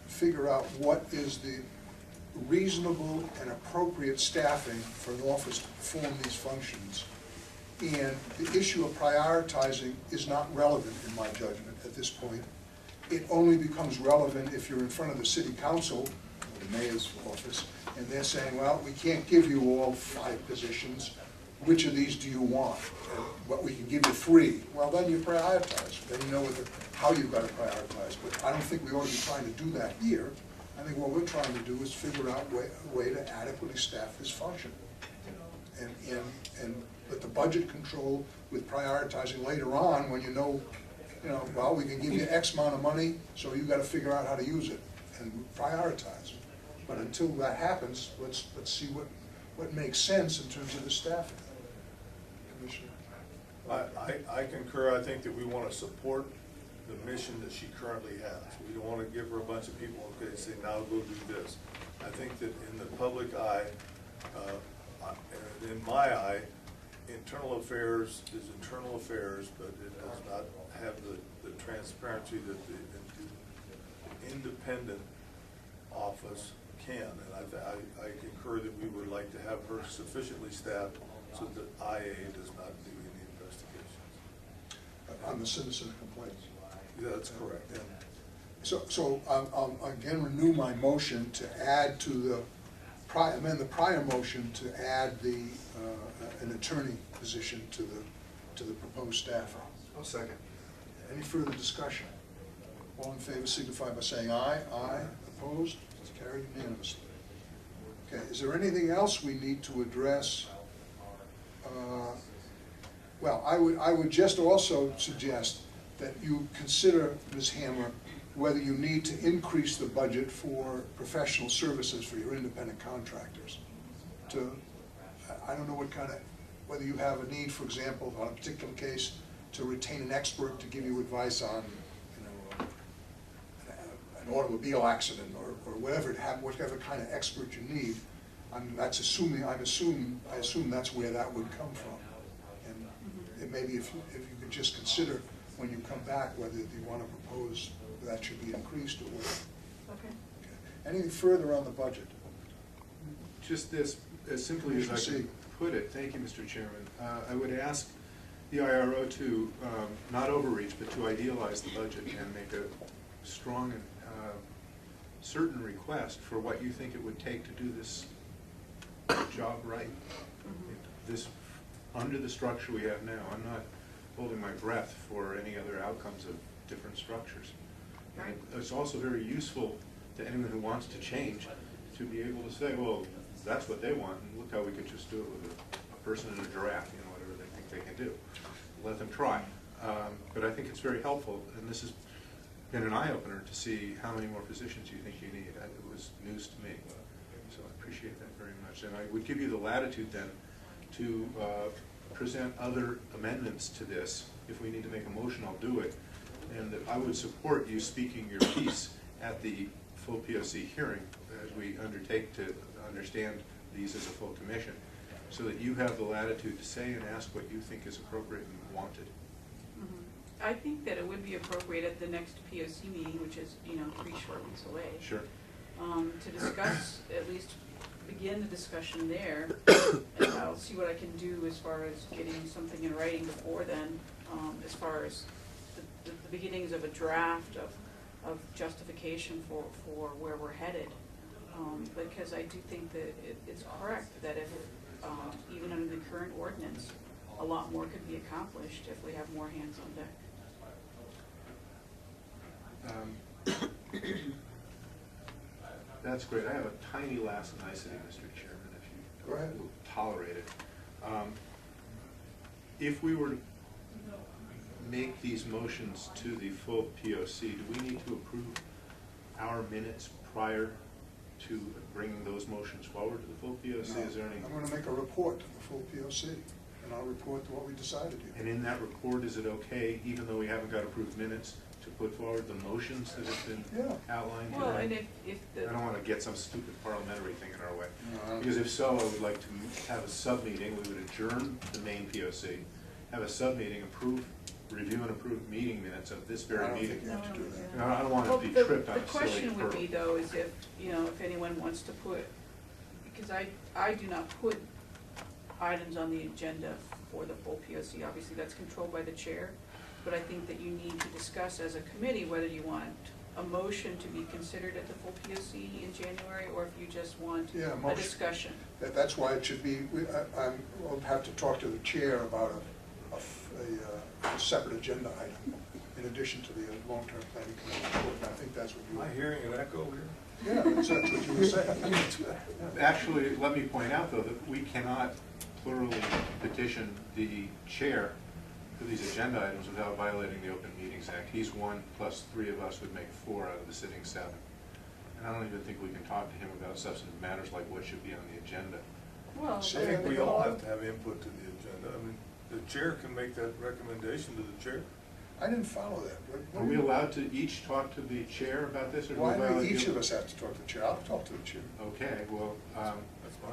figure out what is the reasonable and appropriate staffing for an office to perform these functions. And the issue of prioritizing is not relevant in my judgment at this point. It only becomes relevant if you're in front of the city council or the mayor's office and they're saying, well, we can't give you all 5 positions. Which of these do you want? But we can give you 3. Well, then you prioritize. Then you know how you've got to prioritize. But I don't think we ought to be trying to do that here. I think what we're trying to do is figure out a way to adequately staff this function. And let the budget control with prioritizing later on when you know, well, we can give you X amount of money, so you've got to figure out how to use it and prioritize. But until that happens, let's see what makes sense in terms of the staffing. Commissioner? I concur. I think that we want to support the mission that she currently has. We don't want to give her a bunch of people, okay, say, now go do this. I think that in the public eye, and in my eye, internal affairs is internal affairs, but it does not have the transparency that the independent office can. And I concur that we would like to have her sufficiently staffed so that IA does not do any investigations. On the citizen complaints. Yeah, that's correct. Yeah. So I'll again renew my motion to add to the amend the prior motion to add an attorney position to the proposed staffer. I'll second. Any further discussion? All in favor signify by saying aye. Aye. Opposed? It's carried unanimously. Okay, is there anything else we need to address? Well, I would just also suggest that you consider, Ms. Hammer, whether you need to increase the budget for professional services for your independent contractors. I don't know what kind of, whether you have a need, for example, on a particular case, to retain an expert to give you advice on, an automobile accident or whatever whatever kind of expert you need. I assume that's where that would come from. And it may be if you could just consider when you come back whether you want to propose that should be increased or whatever. Okay. Anything further on the budget? Just this, as simply as I can put it, thank you, Mr. Chairman. I would ask the IRO to not overreach, but to idealize the budget and make a strong and certain request for what you think it would take to do this job right. This, under the structure we have now, I'm not holding my breath for any other outcomes of different structures. Right. It's also very useful to anyone who wants to change to be able to say, well, that's what they want, and look how we could just do it with a person in a giraffe, whatever they think they can do. Let them try. But I think it's very helpful, and this has been an eye-opener to see how many more positions you think you need. It was news to me, so I appreciate that very much. And I would give you the latitude then to present other amendments to this. If we need to make a motion, I'll do it. And I would support you speaking your piece at the full POC hearing as we undertake to understand these as a full commission, so that you have the latitude to say and ask what you think is appropriate and wanted. I think that it would be appropriate at the next POC meeting, which is, 3 short weeks away. Sure. To discuss, at least begin the discussion there. And I'll see what I can do as far as getting something in writing before then, as far as the beginnings of a draft of justification for where we're headed. Because I do think that it's correct that if, even under the current ordinance, a lot more could be accomplished if we have more hands on deck. That's great. I have a tiny last nicety, Mr. Chairman, if you Go ahead. will tolerate it. If we were to make these motions to the full POC, do we need to approve our minutes prior to bringing those motions forward to the full POC? No, Is there any? I'm going to make a report to the full POC, and I'll report to what we decided here. And in that report, is it okay, even though we haven't got approved minutes, to put forward the motions that have been outlined today? Well, and if the. I don't want to get some stupid parliamentary thing in our way. No. Because if so, I would like to have a sub-meeting. We would adjourn the main POC, have a sub-meeting, review and approve meeting minutes of this very I don't meeting. think you have to do that. And I don't want Well, to be the- tripped on a silly The question would be hurdle. though, is if anyone wants to put, because I do not put items on the agenda for the full POC. Obviously, that's controlled by the chair. But I think that you need to discuss as a committee whether you want a motion to be considered at the full POC in January, or if you just want Yeah, a motion. discussion. That's why it should be, we'll have to talk to the chair about a separate agenda item in addition to the long-term planning committee report. And I think that's what you Am I hearing an echo here? Yeah, that's what you were saying. Actually, let me point out, though, that we cannot plurally petition the chair for these agenda items without violating the Open Meetings Act. He's 1, plus 3 of us would make 4 out of the sitting 7. And I don't even think we can talk to him about substantive matters like what should be on the agenda. Well, I think we all have to have input to the agenda. I mean, the chair can make that recommendation to the chair. I didn't follow that. Are we allowed to each talk to the chair about this? Or do we Why allow do each you- of us have to talk to the chair? I'll talk to the chair. Okay, well, That's fine.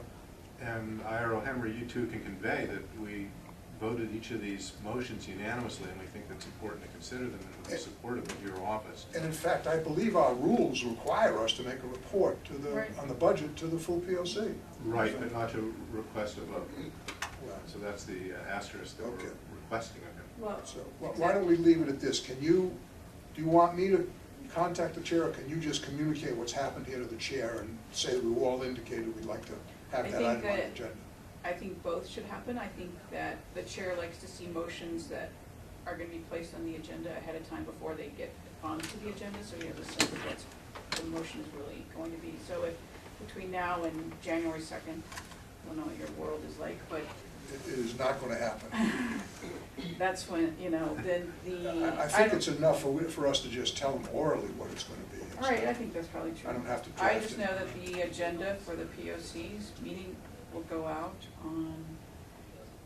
and IRO Henry, you two can convey that we voted each of these motions unanimously, and we think it's important to consider them and we support them in your office. And in fact, I believe our rules require us to make a report to Right. on the budget to the full POC. Right, but not to request a vote. Well, So that's the asterisk that we're requesting of him. well, So why don't we leave it at this? Do you want me to contact the chair, or can you just communicate what's happened here to the chair and say we all indicated we'd like to have that item on the agenda? I think both should happen. I think that the chair likes to see motions that are gonna be placed on the agenda ahead of time before they get onto the agenda, so you have a sense of what the motion is really going to be. So if between now and January 2nd, I don't know what your world is like, but It is not gonna happen. that's when, you know, then I think it's enough for us to just tell them orally what it's gonna be. All right, I think that's probably true. I don't have to I draft just it. know that the agenda for the POC's meeting will go out on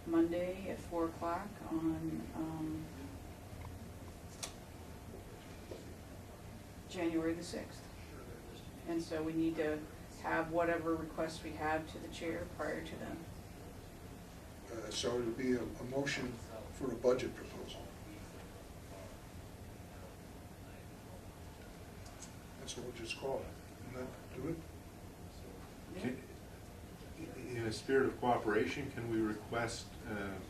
Monday at 4 o'clock on January the 6th. And so we need to have whatever requests we have to the chair prior to then. So it'll be a motion for a budget proposal. That's what we'll just call it. Isn't that do it? In a spirit of cooperation, can we request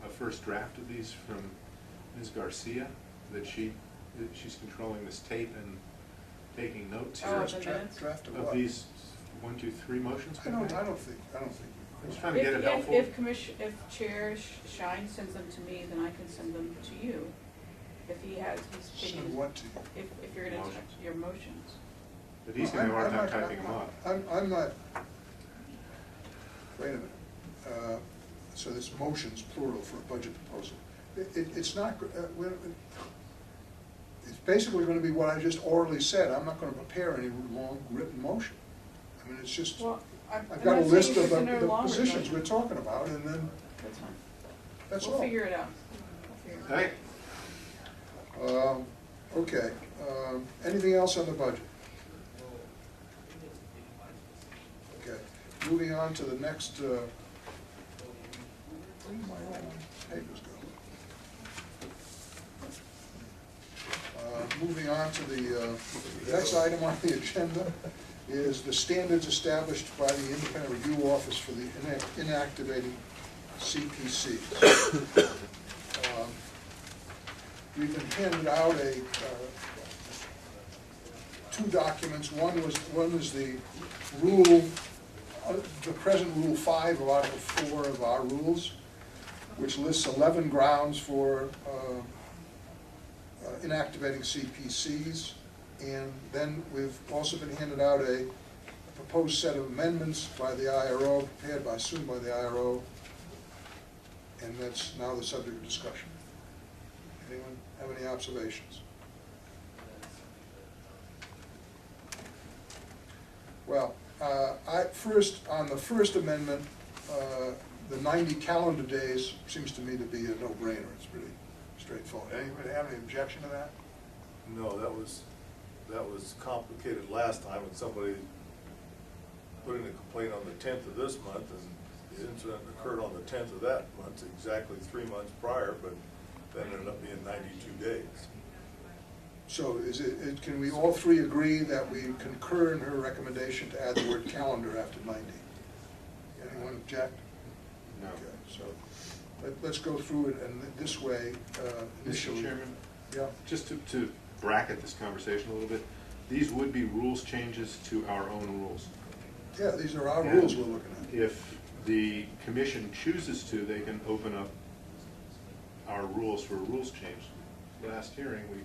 a first draft of these from Ms. Garcia, that she's controlling this tape and taking notes Oh, here of the minutes? Draft of of what? these 1, 2, 3 motions? I don't think. I'm just trying to get it helpful. If Chair Shine sends them to me, then I can send them to you. If he's taking. Send what to you? If you're gonna Motions. check your motions. But he's gonna have a hard time typing them up. I'm not, wait a minute. So this motion's plural for a budget proposal. It's not, it's basically gonna be what I just orally said. I'm not gonna prepare any long written motion. I mean, it's just, Well, I've got a I'm not list saying of it's in a the longer positions motion. we're talking about, and then That's fine. that's all. We'll figure it out. We'll figure it out. Hey, Okay, anything else on the budget? Okay, moving on to the next, where did my old papers go? Moving on to the next item on the agenda is the standards established by the Independent Review Office for the inactivating CPCs. We've been handed out two documents. One is the rule, the present Rule 5 of Article 4 of our rules, which lists 11 grounds for inactivating CPCs. And then we've also been handed out a proposed set of amendments by the IRO, prepared soon by the IRO, and that's now the subject of discussion. Anyone have any observations? Well, on the first amendment, the 90 calendar days seems to me to be a no-brainer. It's pretty straightforward. Anybody have any objection to that? No, that was complicated last time when somebody put in a complaint on the 10th of this month, and the incident occurred on the 10th of that month, exactly 3 months prior, but then ended up being 92 days. So can we all three agree that we concur in her recommendation to add the word calendar after 90? Anyone object? no. Okay, so let's go through it and this way initially. Mr. Chairman, Yeah. just to bracket this conversation a little bit, these would be rules changes to our own rules. Yeah, these are our And rules we're looking at. If the commission chooses to, they can open up our rules for a rules change. Last hearing, we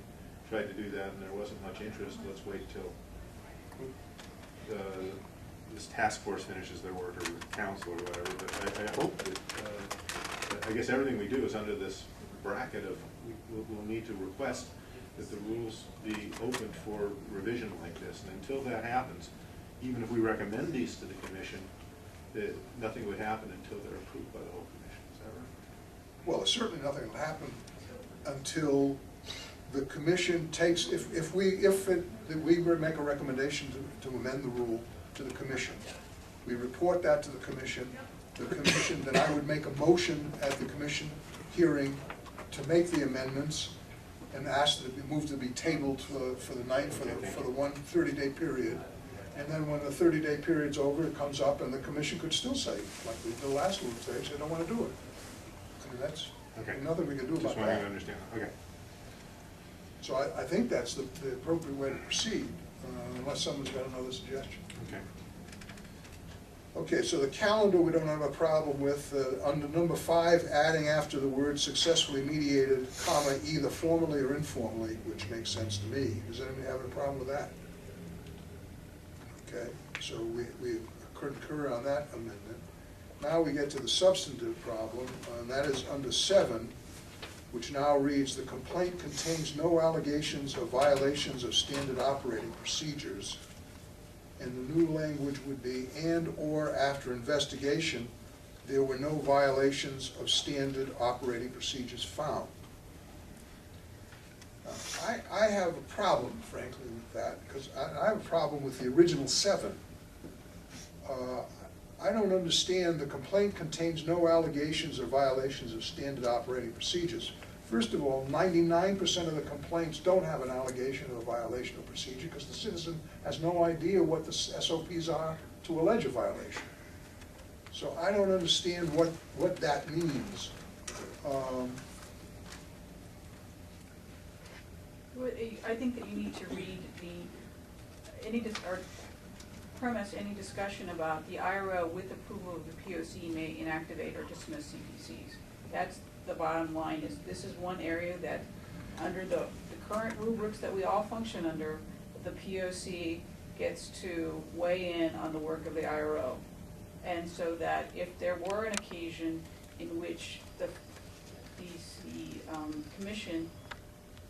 tried to do that and there wasn't much interest. Let's wait till this task force finishes their work, or the council or whatever. But I hope that, I guess everything we do is under this bracket of, we'll need to request that the rules be opened for revision like this. And until that happens, even if we recommend these to the commission, that nothing would happen until they're approved by the whole commission. Is that right? Well, certainly nothing will happen until the commission takes, if we make a recommendation to amend the rule to the commission, we report that to the commission, then I would make a motion at the commission hearing to make the amendments and ask that it be moved to be tabled for the night, for the 1 30-day period. And then when the 30-day period's over, it comes up and the commission could still say, like we did the last one, they don't want to do it. I mean, that's Okay. nothing we can do about Just wanting to that. understand. Okay. So I think that's the appropriate way to proceed, unless someone's got another suggestion. Okay. Okay, so the calendar we don't have a problem with. Under number 5, adding after the word successfully mediated, comma, either formally or informally, which makes sense to me. Does anybody have a problem with that? Okay, so we concur on that amendment. Now we get to the substantive problem, and that is under 7, which now reads, the complaint contains no allegations of violations of standard operating procedures. And the new language would be, and/or after investigation, there were no violations of standard operating procedures found. I have a problem, frankly, with that, because I have a problem with the original 7. I don't understand, the complaint contains no allegations or violations of standard operating procedures. First of all, 99% of the complaints don't have an allegation of a violation of procedure because the citizen has no idea what the SOPs are to allege a violation. So I don't understand what that means. I think that you need to read or premise any discussion about the IRO with approval of the POC may inactivate or dismiss CPCs. That's the bottom line. Is this is one area that under the current rubrics that we all function under, the POC gets to weigh in on the work of the IRO. And so that if there were an occasion in which the commission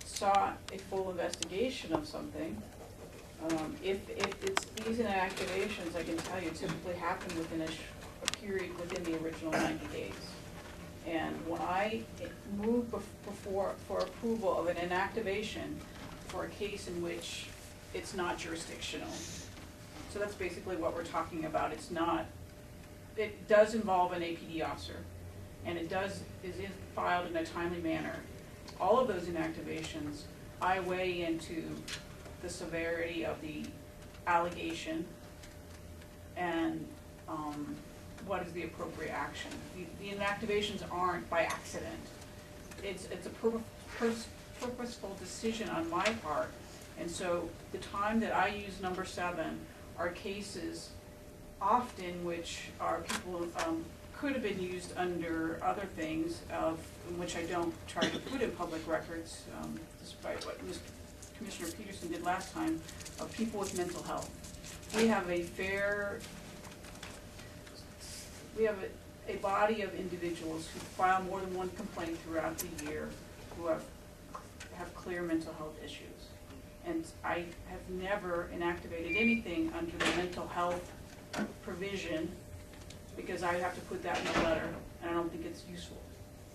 sought a full investigation of something, if it's these inactivations, I can tell you, typically happen within a period within the original 90 days. And when I move for approval of an inactivation for a case in which it's not jurisdictional, so that's basically what we're talking about. It's not, it does involve an APD officer, and it is filed in a timely manner. All of those inactivations, I weigh into the severity of the allegation and what is the appropriate action. The inactivations aren't by accident. It's a purposeful decision on my part. And so the time that I use number 7 are cases often which are people could have been used under other things in which I don't try to put in public records, despite what Commissioner Peterson did last time, of people with mental health. We have a body of individuals who file more than one complaint throughout the year who have clear mental health issues. And I have never inactivated anything under the mental health provision because I have to put that in the letter, and I don't think it's useful.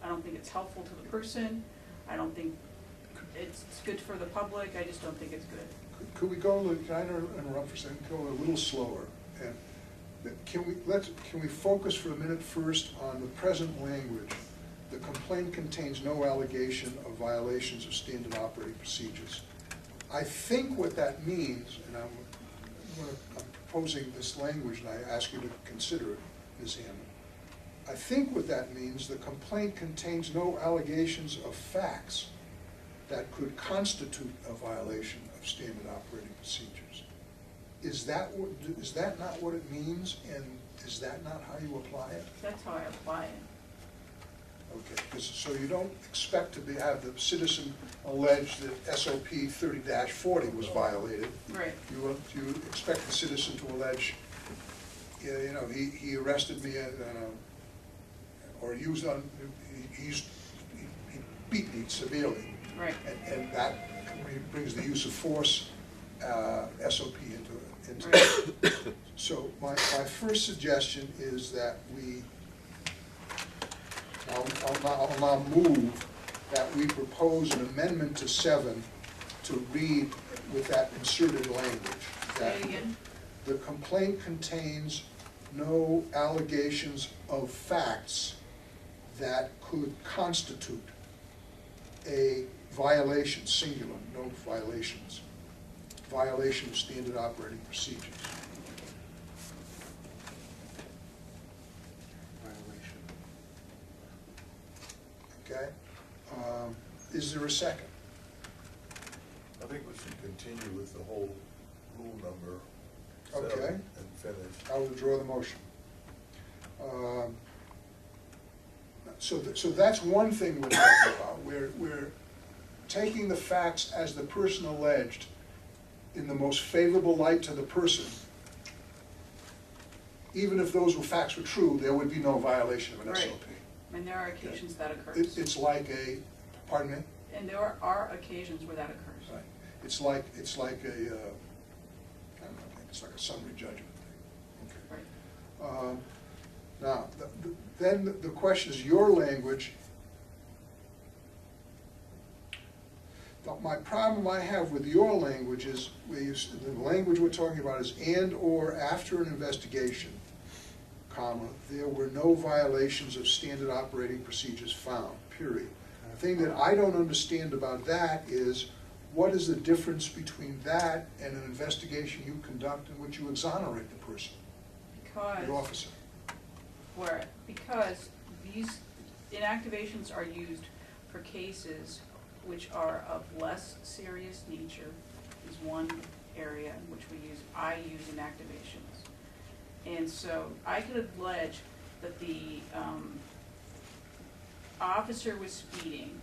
I don't think it's helpful to the person. I don't think it's good for the public. I just don't think it's good. Could we go, can I interrupt for a second, go a little slower? And can we focus for a minute first on the present language? The complaint contains no allegation of violations of standard operating procedures. I think what that means, and I'm proposing this language, and I ask you to consider it, Ms. Hammond. I think what that means, the complaint contains no allegations of facts that could constitute a violation of standard operating procedures. Is that not what it means, and is that not how you apply it? That's how I apply it. Okay, so you don't expect to have the citizen allege that SOP 30-40 was violated. Right. You expect the citizen to allege, you know, he arrested me or he beat me severely. Right. And that brings the use of force SOP into right. it. So my first suggestion is that I'll now move that we propose an amendment to 7 to read with that inserted language. Say it again. The complaint contains no allegations of facts that could constitute a violation, singular, no violations, violation of standard operating procedures. Violation. Okay? Is there a second? continue with the whole rule number Okay. 7 and finish. I'll withdraw the motion. So that's one thing we're talking about. We're taking the facts as the person alleged in the most favorable light to the person. Even if those facts were true, there would be no violation of an Right. SOP. And there are occasions that occurs. It's like a, pardon me? And there are occasions where that occurs. Right. It's like a, I don't know, it's like a summary judgment thing. Okay. Right. Now, then the question is your language. My problem I have with your language is, the language we're talking about is and/or after an investigation, comma, there were no violations of standard operating procedures found, period. The thing that I don't understand about that is, what is the difference between that and an investigation you conduct in which you exonerate the person, the officer? Because these inactivations are used for cases which are of less serious nature, is one area in which I use inactivations. And so I could allege that the officer was speeding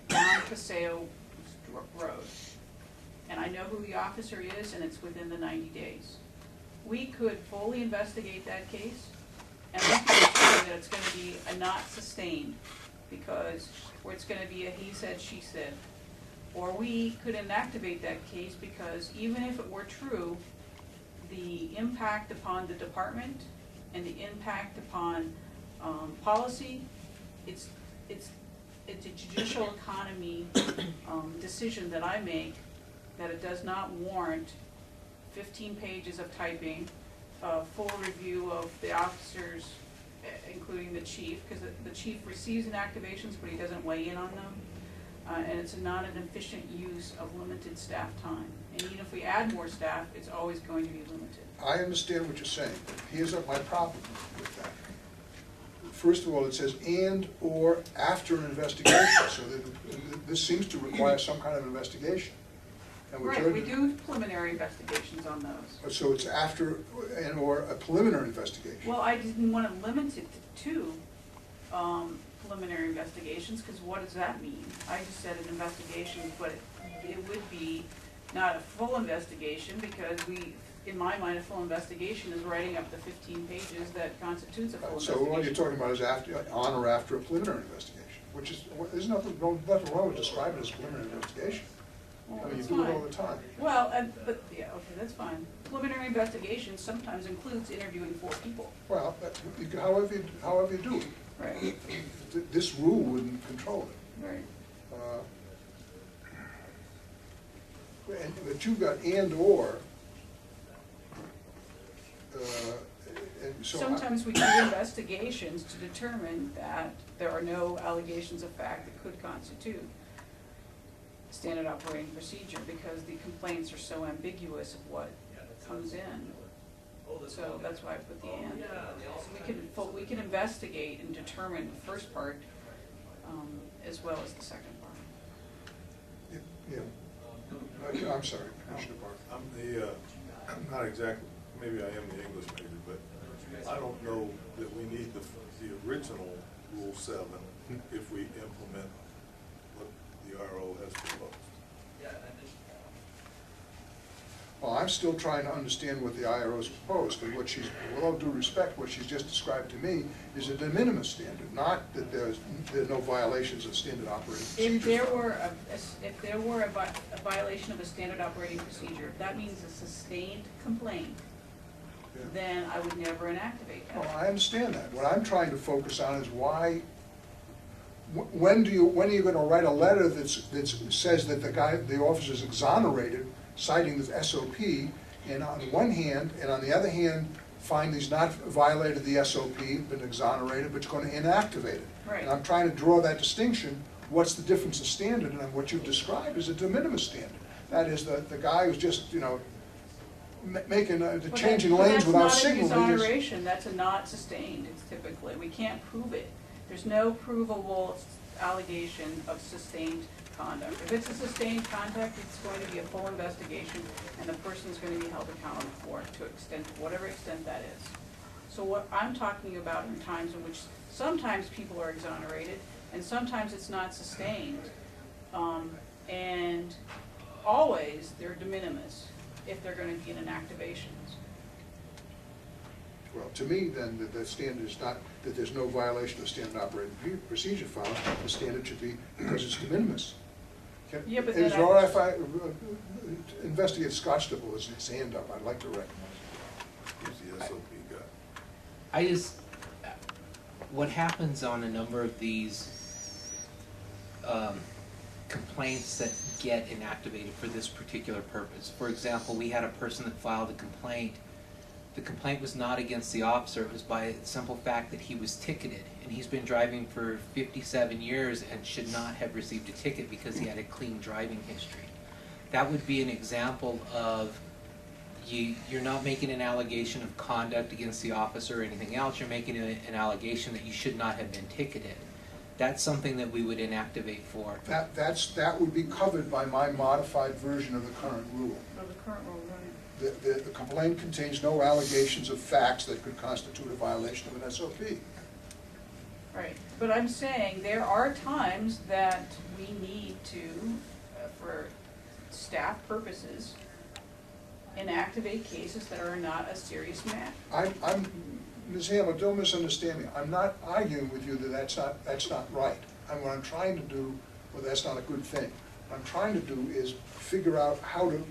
down Paseo Road, and I know who the officer is, and it's within the 90 days. We could fully investigate that case, and we could determine that it's going to be a not sustained, or it's going to be a he said, she said. Or we could inactivate that case because even if it were true, the impact upon the department and the impact upon policy, it's a judicial economy decision that I make, that it does not warrant 15 pages of typing, full review of the officers, including the chief, because the chief receives inactivations, but he doesn't weigh in on them. And it's not an efficient use of limited staff time. And even if we add more staff, it's always going to be limited. I understand what you're saying, but here's my problem with that. First of all, it says and/or after an investigation, so that this seems to require some kind of investigation. And Right, we do preliminary investigations on those. So it's after and/or a preliminary investigation. Well, I didn't want to limit it to preliminary investigations, because what does that mean? I just said an investigation, but it would be not a full investigation, because in my mind, a full investigation is writing up the 15 pages that constitutes a full investigation. So what you're talking about is on or after a preliminary investigation, which is, there's nothing wrong with describing it as a preliminary investigation. Well, I mean, you that's do it fine. all the time. Well, but, yeah, okay, that's fine. Preliminary investigation sometimes includes interviewing 4 people. Well, however you do it. Right. This rule wouldn't control it. Right. But you've got and/or. And so Sometimes we do investigations to determine that there are no allegations of fact that could constitute standard operating procedure, because the complaints are so ambiguous of what comes in. So that's why I put the and. So we can investigate and determine the first part as well as the second part. Yeah. I'm sorry, Commissioner Barker. I'm not exactly, maybe I am the English major, but I don't know that we need the original Rule 7 if we implement what the RO has proposed. Well, I'm still trying to understand what the IRO has proposed, but with all due respect, what she's just described to me is a de minimis standard, not that there are no violations of standard operating procedure. If there were a violation of a standard operating procedure, if that means a sustained complaint, Yeah. then I would never inactivate that. Well, I understand that. What I'm trying to focus on is when are you going to write a letter that says that the officer is exonerated, citing the SOP, and on one hand, and on the other hand, find he's not violated the SOP, been exonerated, but you're going to inactivate it. Right. And I'm trying to draw that distinction. What's the difference of standard? And what you've described is a de minimis standard. That is the guy who's just, changing lanes without signaling. That's not an exoneration, that's a not sustained, it's typically. We can't prove it. There's no provable allegation of sustained conduct. If it's a sustained conduct, it's going to be a full investigation, and the person's going to be held accountable for it to whatever extent that is. So what I'm talking about in times in which sometimes people are exonerated, and sometimes it's not sustained, and always they're de minimis if they're going to be in inactivations. Well, to me, then, the standard is not that there's no violation of standard operating procedure found. The standard should be because it's de minimis. Yeah, but Is then it all right if I investigate Scotchable as his hand up? I'd like to recognize Who's the SOP guy? I just, what happens on a number of these complaints that get inactivated for this particular purpose. For example, we had a person that filed a complaint. The complaint was not against the officer, it was by the simple fact that he was ticketed. And he's been driving for 57 years and should not have received a ticket because he had a clean driving history. That would be an example of you're not making an allegation of conduct against the officer or anything else, you're making an allegation that you should not have been ticketed. That's something that we would inactivate for. that would be covered by my modified version of the current rule. Or the current rule, right? The complaint contains no allegations of facts that could constitute a violation of an SOP. Right, but I'm saying there are times that we need to, for staff purposes, inactivate cases that are not a serious matter. Ms. Hamel, don't misunderstand me. I'm not arguing with you that that's not right. And what I'm trying to do, well, that's not a good thing. What I'm trying to do is figure out how to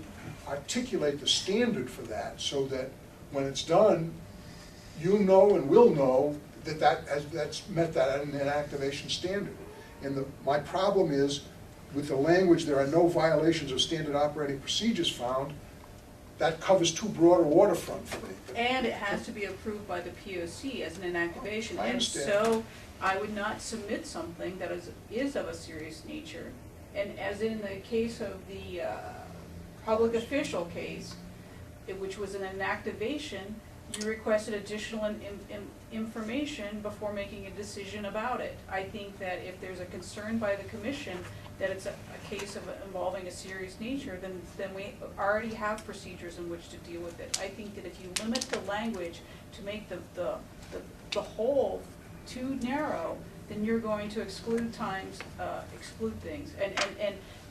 articulate the standard for that so that when it's done, you know and will know that that's met that inactivation standard. And my problem is, with the language, there are no violations of standard operating procedures found, that covers too broad a waterfront for me. And it has to be approved by the POC as an inactivation. I And understand. so I would not submit something that is of a serious nature. And as in the case of the public official case, which was an inactivation, you requested additional information before making a decision about it. I think that if there's a concern by the commission that it's a case of involving a serious nature, then we already have procedures in which to deal with it. I think that if you limit the language to make the whole too narrow, then you're going to exclude things.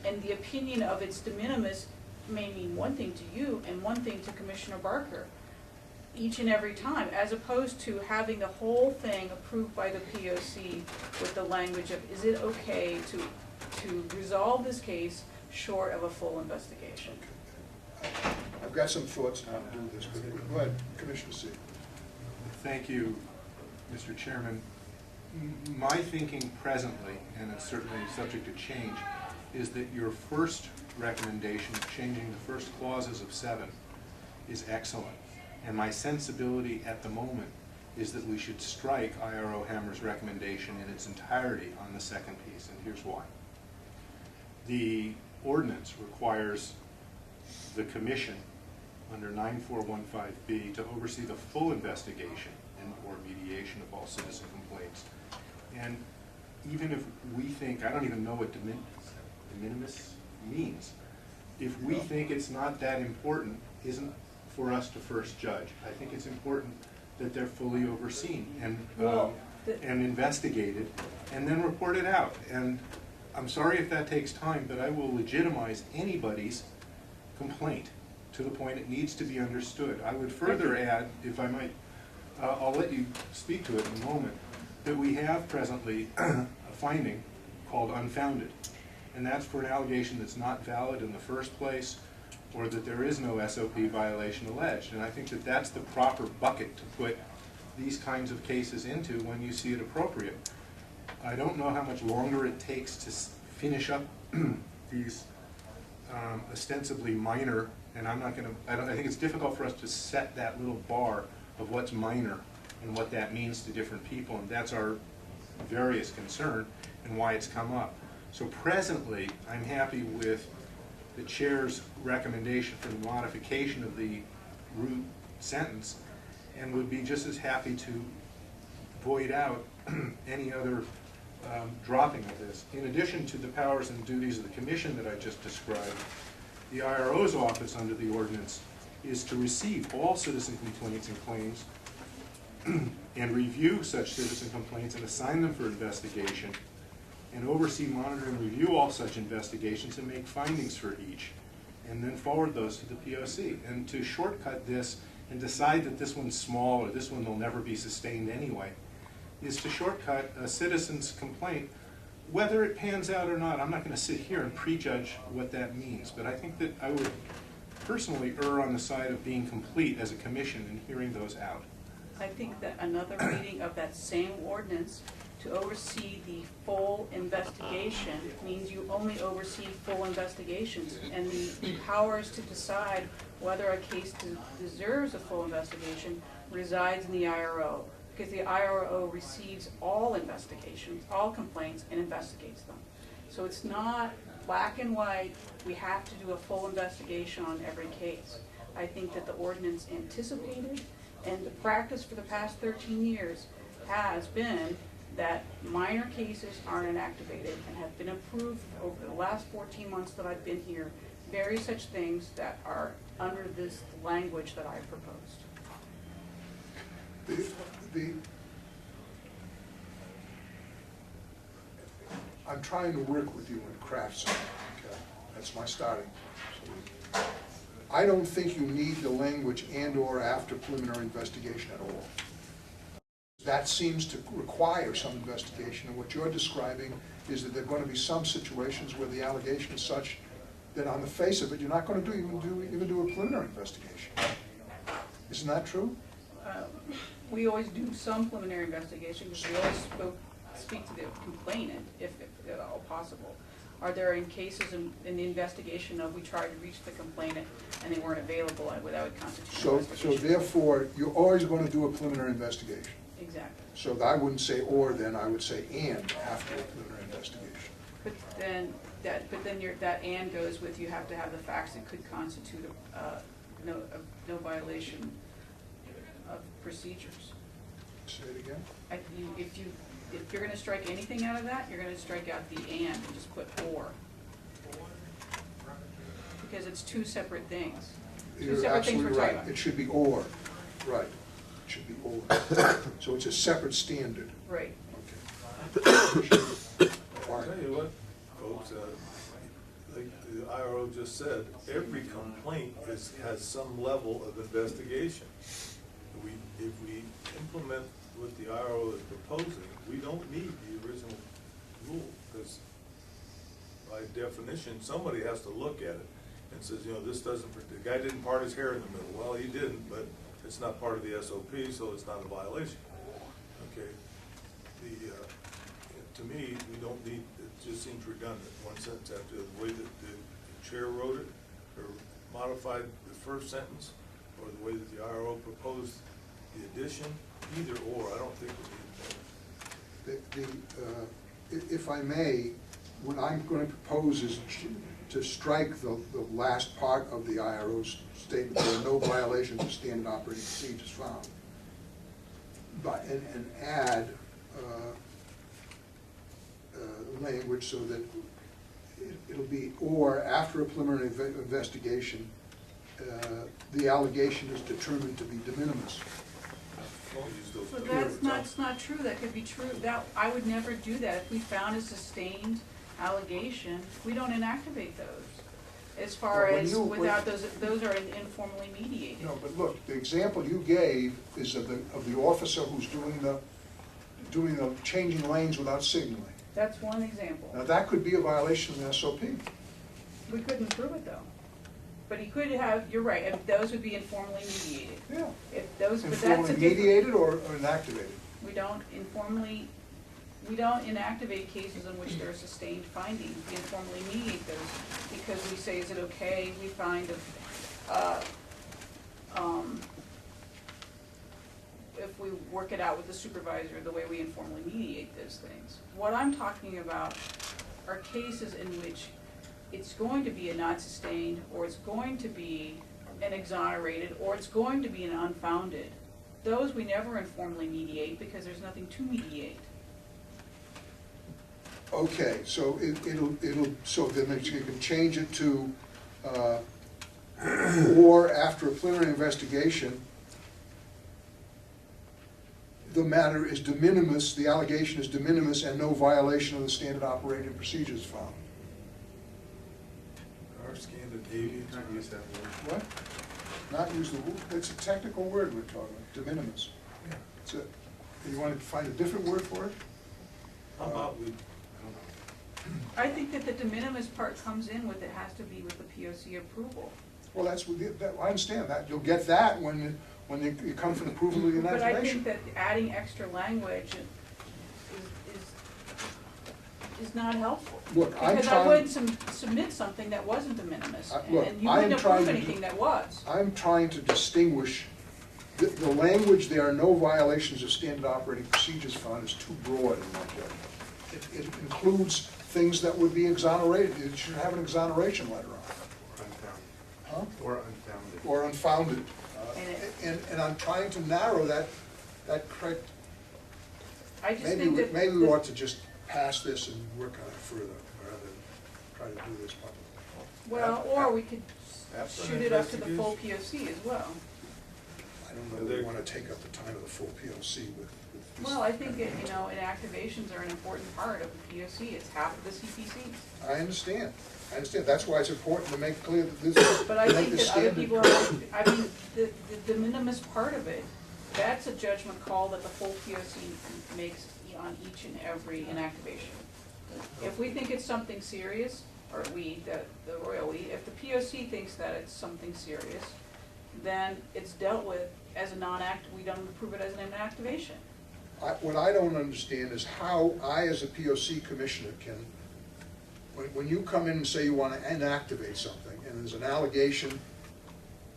And the opinion of it's de minimis may mean one thing to you and one thing to Commissioner Barker each and every time, as opposed to having the whole thing approved by the POC with the language of, is it okay to resolve this case short of a full investigation? I've got some thoughts on how to do this, but go ahead, Commissioner C. Thank you, Mr. Chairman. My thinking presently, and it's certainly subject to change, is that your first recommendation, changing the first clauses of 7, is excellent. And my sensibility at the moment is that we should strike IRO Hammer's recommendation in its entirety on the second piece, and here's why. The ordinance requires the commission under 9415B to oversee the full investigation and or mediation of all citizen complaints. And even if we think, I don't even know what de minimis means, if we think it's not that important, isn't for us to first judge. I think it's important that they're fully overseen and investigated and then reported out. And I'm sorry if that takes time, but I will legitimize anybody's complaint to the point it needs to be understood. I would further add, if I might, I'll let you speak to it in a moment, that we have presently a finding called unfounded. And that's for an allegation that's not valid in the first place, or that there is no SOP violation alleged. And I think that that's the proper bucket to put these kinds of cases into when you see it appropriate. I don't know how much longer it takes to finish up these ostensibly minor, and I'm not going to, I think it's difficult for us to set that little bar of what's minor and what that means to different people, and that's our various concern and why it's come up. So presently, I'm happy with the chair's recommendation for the modification of the root sentence, and would be just as happy to void out any other dropping of this. In addition to the powers and duties of the commission that I just described, the IRO's office under the ordinance is to receive all citizen complaints and claims and review such citizen complaints and assign them for investigation, and oversee, monitor, and review all such investigations and make findings for each, and then forward those to the POC. And to shortcut this and decide that this one's small or this one will never be sustained anyway is to shortcut a citizen's complaint, whether it pans out or not. I'm not going to sit here and prejudge what that means, but I think that I would personally err on the side of being complete as a commission and hearing those out. I think that another reading of that same ordinance to oversee the full investigation means you only oversee full investigations, and the powers to decide whether a case deserves a full investigation resides in the IRO, because the IRO receives all investigations, all complaints, and investigates them. So it's not black and white, we have to do a full investigation on every case. I think that the ordinance anticipated, and the practice for the past 13 years has been that minor cases aren't inactivated and have been approved over the last 14 months that I've been here, very such things that are under this language that I proposed. I'm trying to work with you and craft something, okay? That's my starting. I don't think you need the language and/or after preliminary investigation at all. That seems to require some investigation, and what you're describing is that there are going to be some situations where the allegation is such that on the face of it, you're not going to even do a preliminary investigation. Isn't that true? We always do some preliminary investigation, because we always speak to the complainant, if at all possible. Are there in cases in the investigation of we tried to reach the complainant and they weren't available and without constitutional investigation? So therefore, you're always going to do a preliminary investigation. Exactly. So I wouldn't say or then, I would say and after a preliminary investigation. But then that and goes with you have to have the facts that could constitute no violation of procedures. Say it again? If you're going to strike anything out of that, you're going to strike out the and just put or. Because it's two separate things. You're absolutely right. It should be or. Right. It should be or. So it's a separate standard. Right. Okay. I'll tell you what, folks, like the IRO just said, every complaint has some level of investigation. If we implement what the IRO is proposing, we don't need the original rule, because by definition, somebody has to look at it and says, you know, this doesn't, the guy didn't part his hair in the middle. Well, he didn't, but it's not part of the SOP, so it's not a violation. Okay. To me, we don't need, it just seems redundant, one sentence after the way that the chair wrote it, or modified the first sentence, or the way that the IRO proposed the addition, either or, I don't think we need both. If I may, what I'm going to propose is to strike the last part of the IRO's statement, there are no violations of standard operating procedures found, and add language so that it'll be or after a preliminary investigation, the allegation is determined to be de minimis. So that's not true. That could be true. That I would never do that. If we found a sustained allegation, we don't inactivate those. As far as without those are informally mediated. No, but look, the example you gave is of the officer who's doing the changing lanes without signaling. That's one example. Now that could be a violation of the SOP. We couldn't prove it though. But he could have. You're right. And those would be informally mediated. Yeah. If those, informally mediated or inactivated. We don't inactivate cases in which there are sustained findings. We informally mediate those because we say, is it okay? We find if we work it out with the supervisor, the way we informally mediate those things. What I'm talking about are cases in which it's going to be a not sustained, or it's going to be an exonerated, or it's going to be an unfounded. Those we never informally mediate because there's nothing to mediate. Okay, so so then you can change it to, or after a preliminary investigation, the matter is de minimis, the allegation is de minimis, and no violation of the standard operating procedures found. Our standard You AD. not use that word. What? Not use the word, it's a technical word we're talking about, de minimis. Yeah. It's a, you want to find a different word for it? How about we, I think that the de minimis part comes in with, it has to be with the POC approval. Well, that's, I understand that, you'll get that when you come for the approval of the But I think inactivation. that adding extra language is not helpful. Look, I'm Because I trying- wouldn't submit something that wasn't de minimis, Look, and you I am wouldn't trying approve to anything that was. I'm trying to distinguish, the language, there are no violations of standard operating procedures found, is too broad in my judgment. It includes things that would be exonerated, it should have an exoneration letter on it. Huh? Or unfounded. Or unfounded. And And I'm trying to narrow that correct, I just maybe, think that. maybe we ought to just pass this and work on it further, rather than try to do this publicly. Well, or we could After an shoot it up to the full POC as well. I don't know that we want to take up the time of the full POC with this. Well, I think, inactivations are an important part of the POC, it's half of the CPCs. I understand, that's why it's important to make clear that this, But I make think the that other standard. people are, I mean, the de minimis part of it, that's a judgment call that the full POC makes on each and every inactivation. If we think it's something serious, or we, the royal we, if the POC thinks that it's something serious, then it's dealt with as a non-act, we don't approve it as an inactivation. What I don't understand is how I, as a POC commissioner, can, when you come in and say you want to inactivate something, and there's an allegation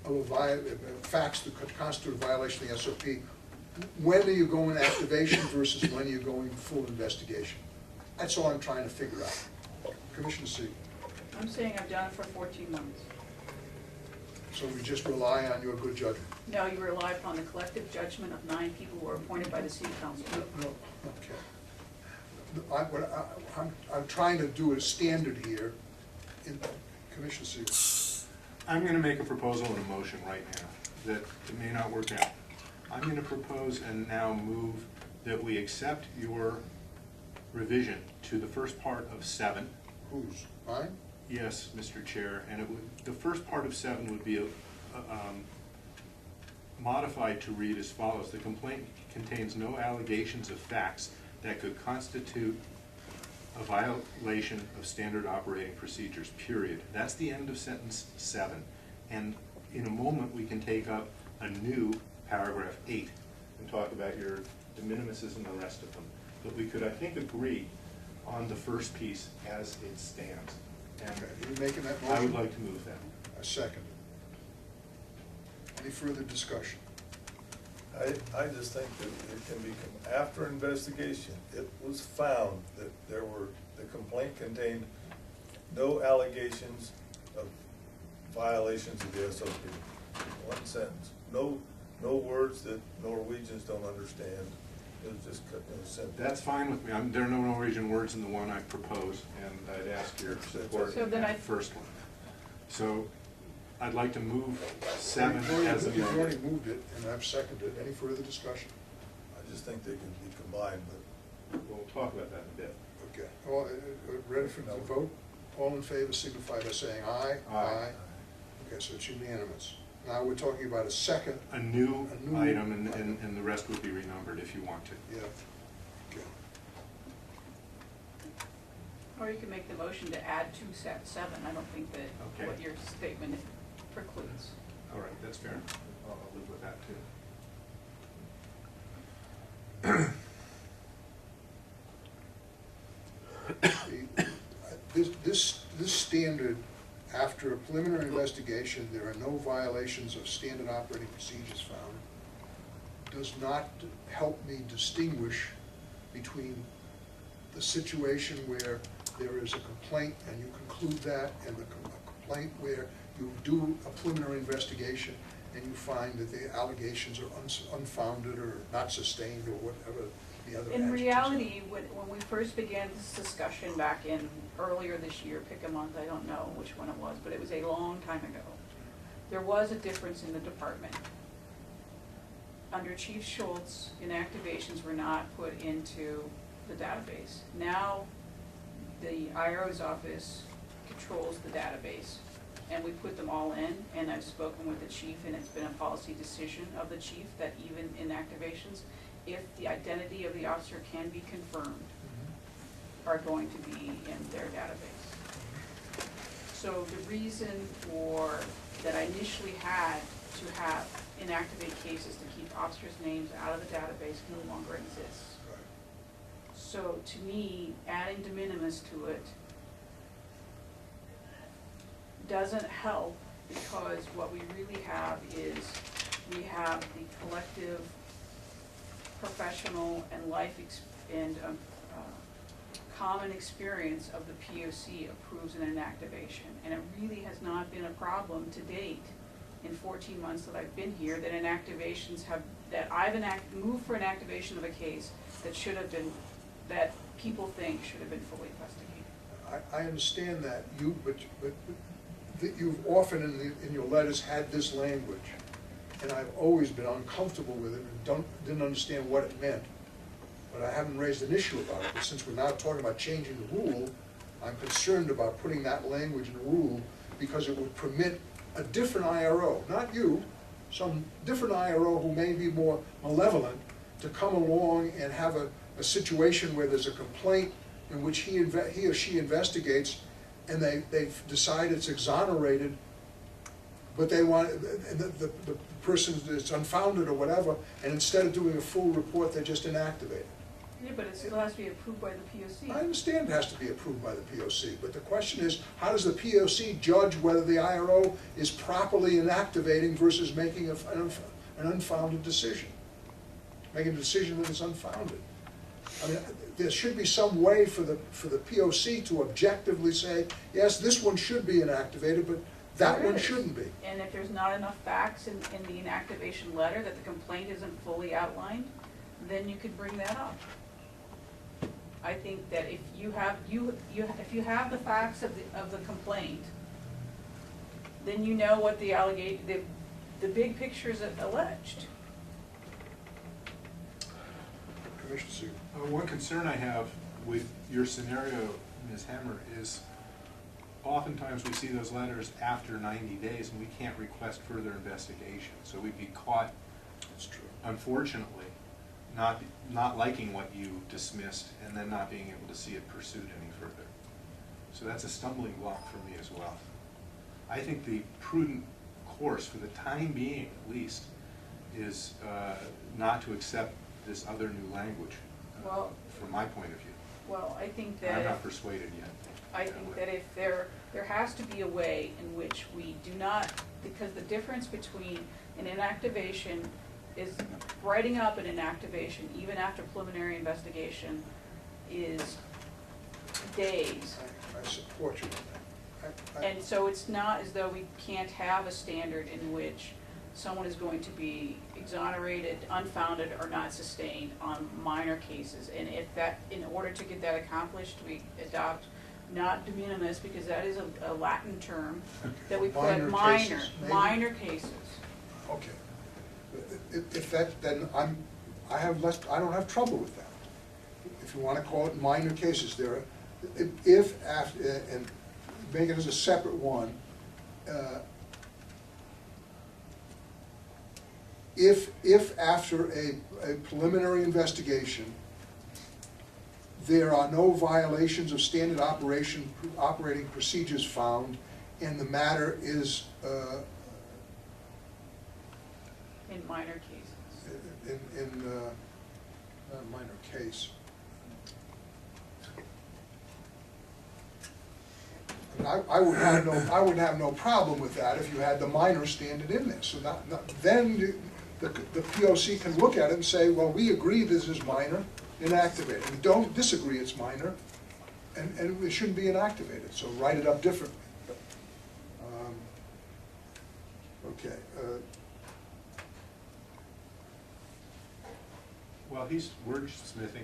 of facts that could constitute a violation of the SOP, when are you going activation versus when are you going full investigation? That's all I'm trying to figure out. Commissioner C. I'm saying I've done it for 14 months. So we just rely on your good judgment? No, you rely upon the collective judgment of 9 people who are appointed by the city council. No, okay. I'm trying to do a standard here in Commissioner C. I'm gonna make a proposal and a motion right now that it may not work out. I'm gonna propose and now move that we accept your revision to the first part of 7. Who's, mine? Yes, Mr. Chair, and it would, the first part of 7 would be modified to read as follows. The complaint contains no allegations of facts that could constitute a violation of standard operating procedures, period. That's the end of sentence 7. And in a moment, we can take up a new paragraph 8 and talk about your de minimises and the rest of them. But we could, I think, agree on the first piece as it stands. And Okay, you making that motion? I would like to move that. I second it. Any further discussion? I just think that it can be, after investigation, it was found that the complaint contained no allegations of violations of the SOP. One sentence, no words that Norwegians don't understand, it was just cut in a sentence. That's fine with me. There are no Norwegian words in the one I propose, and I'd ask your support So in then that first one. So I'd like to move 7 as You've already amended. moved it, and I've seconded it. Any further discussion? I just think they can be combined, but We'll talk about that in a bit. Okay. All, ready for the vote? All in favor signify by saying aye. Aye. Okay, so it's unanimous. Now we're talking about a second, A new A new item, item. and the rest would be renumbered if you want to. yeah. Okay. Or you can make the motion to add to set 7. I don't think that Okay. what your statement precludes. All right, that's fair. I'll live with that too. This standard, after a preliminary investigation, there are no violations of standard operating procedures found, does not help me distinguish between the situation where there is a complaint and you conclude that, and a complaint where you do a preliminary investigation and you find that the allegations are unfounded or not sustained or whatever the other In adjectives. reality, when we first began this discussion back in earlier this year, pick a month, I don't know which one it was, but it was a long time ago, there was a difference in the department. Under Chief Schultz, inactivations were not put into the database. Now, the IRO's office controls the database, and we put them all in, and I've spoken with the chief, and it's been a policy decision of the chief that even inactivations, if the identity of the officer can be confirmed, are going to be in their database. So the reason that I initially had to have inactivate cases to keep officers' names out of the database no longer exists. So to me, adding de minimis to it doesn't help, because what we really have is, we have the collective professional and common experience of the POC approves an inactivation. And it really has not been a problem to date in 14 months that I've been here, that inactivations that I've moved for an activation of a case that should have been, that people think should have been fully investigated. I understand that, but that you've often in your letters had this language, and I've always been uncomfortable with it and didn't understand what it meant. But I haven't raised an issue about it. But since we're now talking about changing the rule, I'm concerned about putting that language in the rule, because it would permit a different IRO, not you, some different IRO who may be more malevolent, to come along and have a situation where there's a complaint in which he or she investigates, and they decide it's exonerated, but they want, the person is unfounded or whatever, and instead of doing a full report, they just inactivate it. Yeah, but it still has to be approved by the POC. I understand it has to be approved by the POC, but the question is, how does the POC judge whether the IRO is properly inactivating versus making an unfounded decision? Making a decision that is unfounded. I mean, there should be some way for the POC to objectively say, yes, this one should be inactivated, but that one shouldn't be. And if there's not enough facts in the inactivation letter, that the complaint isn't fully outlined, then you could bring that up. I think that if you have the facts of the complaint, then you know what the big picture is alleged. Commissioner Segal. One concern I have with your scenario, Ms. Hammer, is oftentimes we see those letters after 90 days and we can't request further investigation. So we'd be caught, That's true. unfortunately, not liking what you dismissed and then not being able to see it pursued any further. So that's a stumbling block for me as well. I think the prudent course, for the time being at least, is not to accept this other new language, from my point of view. Well, I think that I'm not persuaded yet. I think that if there has to be a way in which we do not, because the difference between an inactivation is writing up an inactivation, even after preliminary investigation, is days. I support you on that. And so it's not as though we can't have a standard in which someone is going to be exonerated, unfounded, or not sustained on minor cases. And if that, in order to get that accomplished, we adopt not de minimis, because that is a Latin term, that we put minor cases. Okay. If that, then I don't have trouble with that. If you want to call it minor cases, there are, if after, and make it as a separate one, if after a preliminary investigation, there are no violations of standard operating procedures found, and the matter is In minor cases. Not a minor case. I would have no problem with that if you had the minor standard in there. So then the POC can look at it and say, well, we agree this is minor, inactivate it. We don't disagree it's minor, and it shouldn't be inactivated. So write it up differently. Okay. While he's wordsmithing,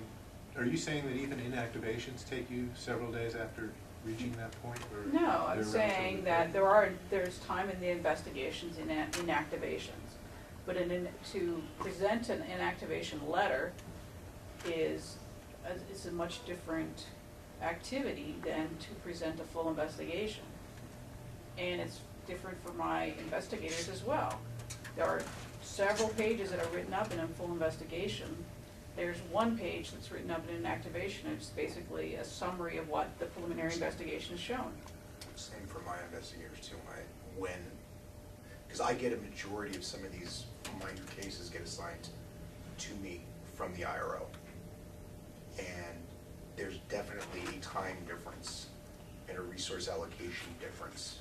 are you saying that even inactivations take you several days after reaching that point? Or No, I'm they're saying relatively that there's time in the investigations in inactivations. But to present an inactivation letter is a much different activity than to present a full investigation. And it's different for my investigators as well. There are several pages that are written up in a full investigation. There's one page that's written up in an activation. It's basically a summary of what the preliminary investigation has shown. Same for my investigators too, because I get a majority of some of these minor cases get assigned to me from the IRO. And there's definitely a time difference and a resource allocation difference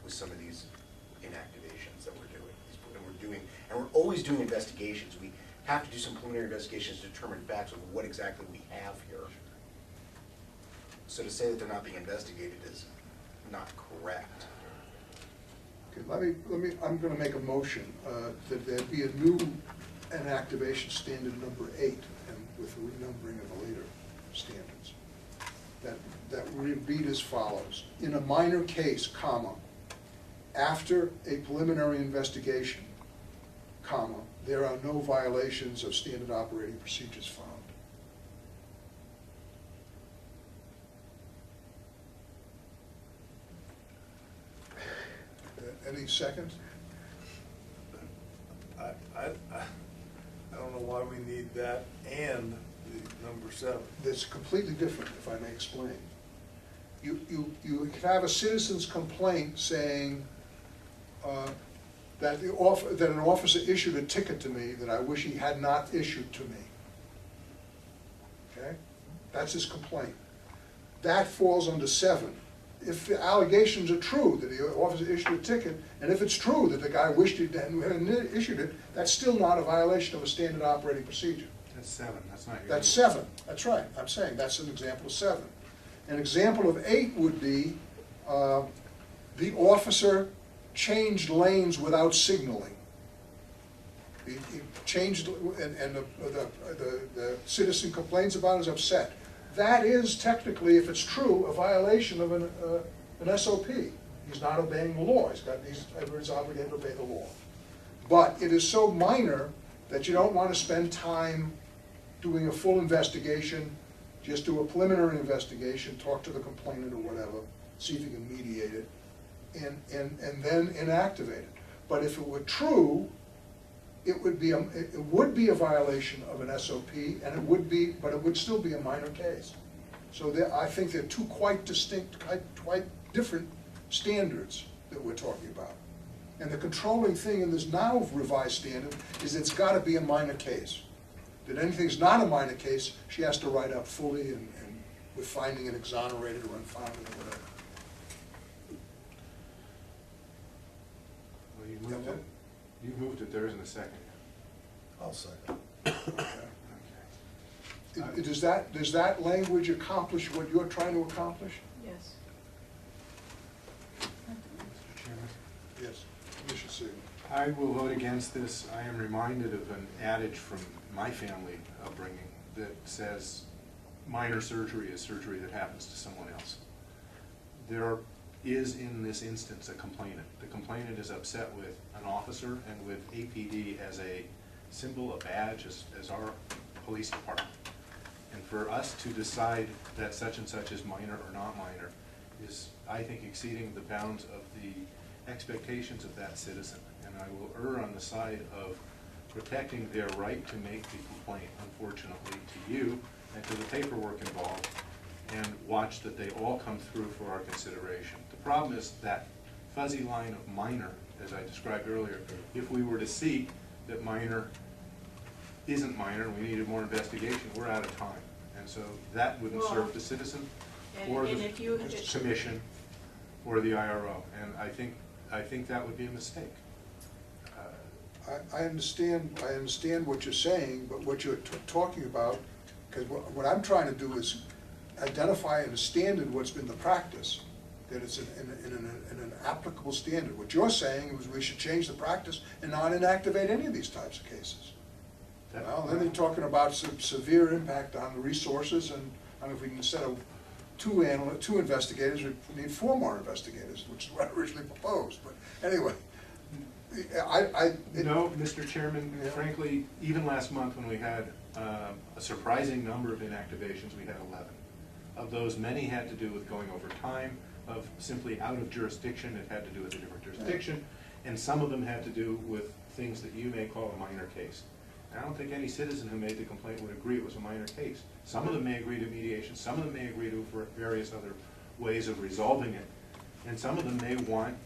with some of these inactivations that we're doing. And we're always doing investigations. We have to do some preliminary investigations to determine facts of what exactly we have here. So to say that they're not being investigated is not correct. Okay, I'm gonna make a motion that there be a new inactivation standard number 8, and with renumbering of the later standards. That read as follows: in a minor case, comma, after a preliminary investigation, comma, there are no violations of standard operating procedures found. Any second? I don't know why we need that and the number 7. That's completely different, if I may explain. You could have a citizen's complaint saying that an officer issued a ticket to me that I wish he had not issued to me. Okay? That's his complaint. That falls under 7. If the allegations are true that the officer issued a ticket, and if it's true that the guy wished he hadn't issued it, that's still not a violation of a standard operating procedure. That's 7, that's not your... That's 7, that's right, I'm saying that's an example of 7. An example of 8 would be the officer changed lanes without signaling. He changed, and the citizen complains about it, is upset. That is technically, if it's true, a violation of an SOP. He's not obeying the law. He's obligated to obey the law. But it is so minor that you don't want to spend time doing a full investigation. Just do a preliminary investigation, talk to the complainant or whatever, see if you can mediate it, and then inactivate it. But if it were true, it would be a violation of an SOP, and but it would still be a minor case. So I think they're two quite distinct, quite different standards that we're talking about. And the controlling thing in this now revised standard is it's got to be a minor case. That anything's not a minor case, she has to write up fully and with finding it exonerated or unfounded or whatever. Well, you moved it. You moved it, there isn't a second. I'll second. Okay. Does that language accomplish what you're trying to accomplish? Yes. Mr. Chairman? Yes, Commissioner Segal. I will vote against this. I am reminded of an adage from my family upbringing that says minor surgery is surgery that happens to someone else. There is in this instance a complainant. The complainant is upset with an officer and with APD as a symbol, a badge, as our police department. And for us to decide that such and such is minor or not minor is, I think, exceeding the bounds of the expectations of that citizen. And I will err on the side of protecting their right to make the complaint, unfortunately, to you and to the paperwork involved, and watch that they all come through for our consideration. The problem is that fuzzy line of minor, as I described earlier. If we were to see that minor isn't minor and we needed more investigation, we're out of time. And so that wouldn't serve the citizen or the commission or the IRO. And I think that would be a mistake. I understand what you're saying, but what you're talking about, because what I'm trying to do is identify in a standard what's been the practice, that it's in an applicable standard. What you're saying is we should change the practice and not inactivate any of these types of cases. Well, then they're talking about severe impact on the resources, and I mean, if we can, instead of two investigators, we need 4 more investigators, which is what I originally proposed, but anyway. No, Mr. Chairman, Yeah. frankly, even last month when we had a surprising number of inactivations, we had 11. Of those, many had to do with going over time, of simply out of jurisdiction, it had to do with a different jurisdiction, and some of them had to do with things that you may call a minor case. I don't think any citizen who made the complaint would agree it was a minor case. Some of them may agree to mediation, some of them may agree to various other ways of resolving it, and some of them may want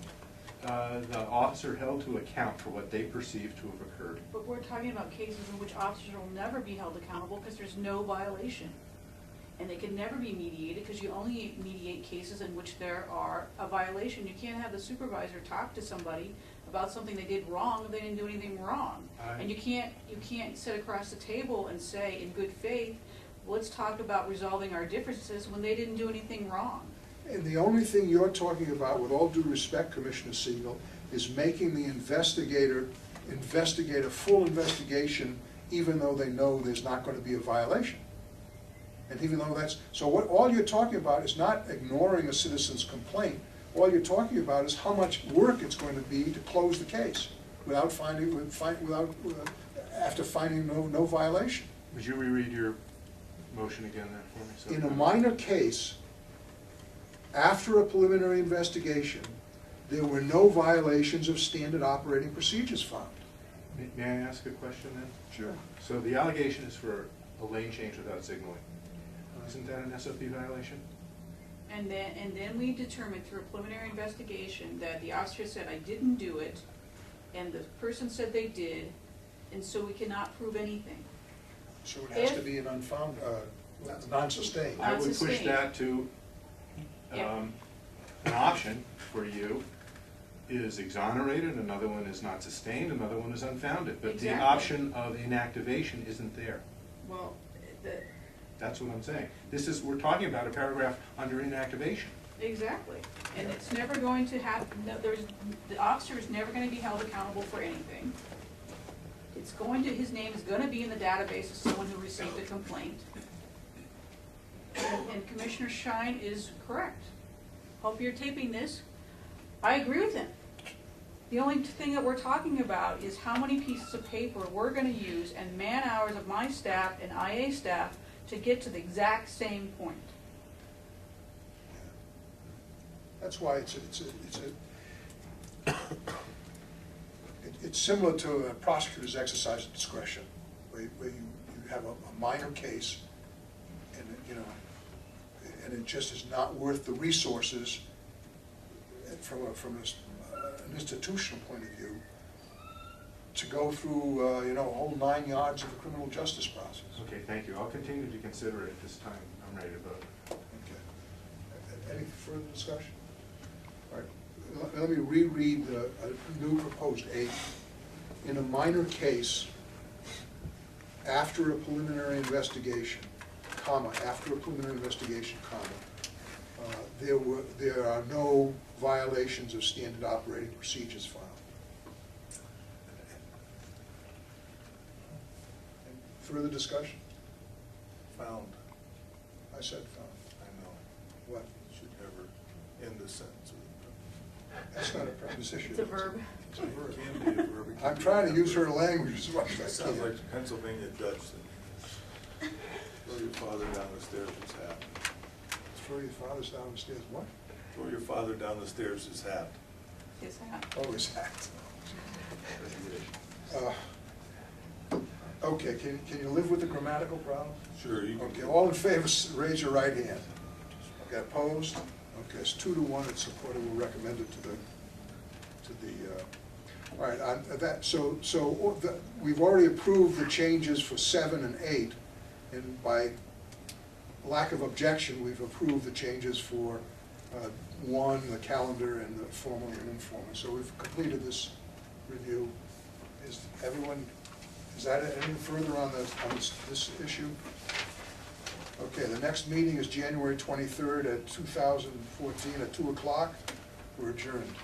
the officer held to account for what they perceive to have occurred. But we're talking about cases in which officers will never be held accountable because there's no violation. And they can never be mediated because you only mediate cases in which there are a violation. You can't have the supervisor talk to somebody about something they did wrong if they didn't do anything wrong. And you can't sit across the table and say in good faith, let's talk about resolving our differences when they didn't do anything wrong. And the only thing you're talking about, with all due respect, Commissioner Siegel, is making the investigator investigate a full investigation even though they know there's not going to be a violation. And even though that's, so what all you're talking about is not ignoring a citizen's complaint. All you're talking about is how much work it's going to be to close the case without after finding no violation. Would you reread your motion again then for me? So In a minor case, after a preliminary investigation, there were no violations of standard operating procedures found. May I ask a question then? Sure. So the allegation is for a lane change without signaling. Isn't that an SOP violation? And then we determined through a preliminary investigation that the officer said, I didn't do it, and the person said they did, and so we cannot prove anything. So it has to be an unfound, non-sustained. I would push Unsustained. that to Yeah. an option for you is exonerated, another one is not sustained, another one is unfounded. But the Exactly. option of inactivation isn't there. Well, That's what I'm saying. We're talking about a paragraph under inactivation. exactly. And it's never going to happen, the officer is never gonna be held accountable for anything. His name is gonna be in the database as someone who received a complaint. And Commissioner Shine is correct. Hope you're taping this. I agree with him. The only thing that we're talking about is how many pieces of paper we're gonna use and man hours of my staff and IA staff to get to the exact same point. That's why it's similar to a prosecutor's exercise of discretion, where you have a minor case, and and it just is not worth the resources from an institutional point of view to go through a whole 9 yards of the criminal justice process. Okay, thank you. I'll continue to consider it at this time. I'm ready to vote. Okay. Any further discussion? All right. Let me reread the new proposed 8. In a minor case, after a preliminary investigation, comma, after a preliminary investigation, comma, there are no violations of standard operating procedures found. Further discussion? Found, I said found. I know, What? should never end the sentence with That's not a preposition. It's a verb. It's a verb. It can be a verb. It can I'm be trying a to use her verb. language as much That as I sounds can. like Pennsylvania Dutch to me. Throw your father down the stairs, his hat. Throw your father's down the stairs, what? Throw your father down the stairs, his hat. His hat. Oh, his hat. Okay, can you live with the grammatical problem? Sure, you can. Okay, all in favor, raise your right hand. Okay, opposed? Okay, it's 2-1, it's supported, we'll recommend it to the, all right, we've already approved the changes for 7 and 8, and by lack of objection, we've approved the changes for 1, the calendar, and the formal and informal. So we've completed this review. Is that anything further on this issue? Okay, the next meeting is January 23rd at 2014 at 2 o'clock. We're adjourned.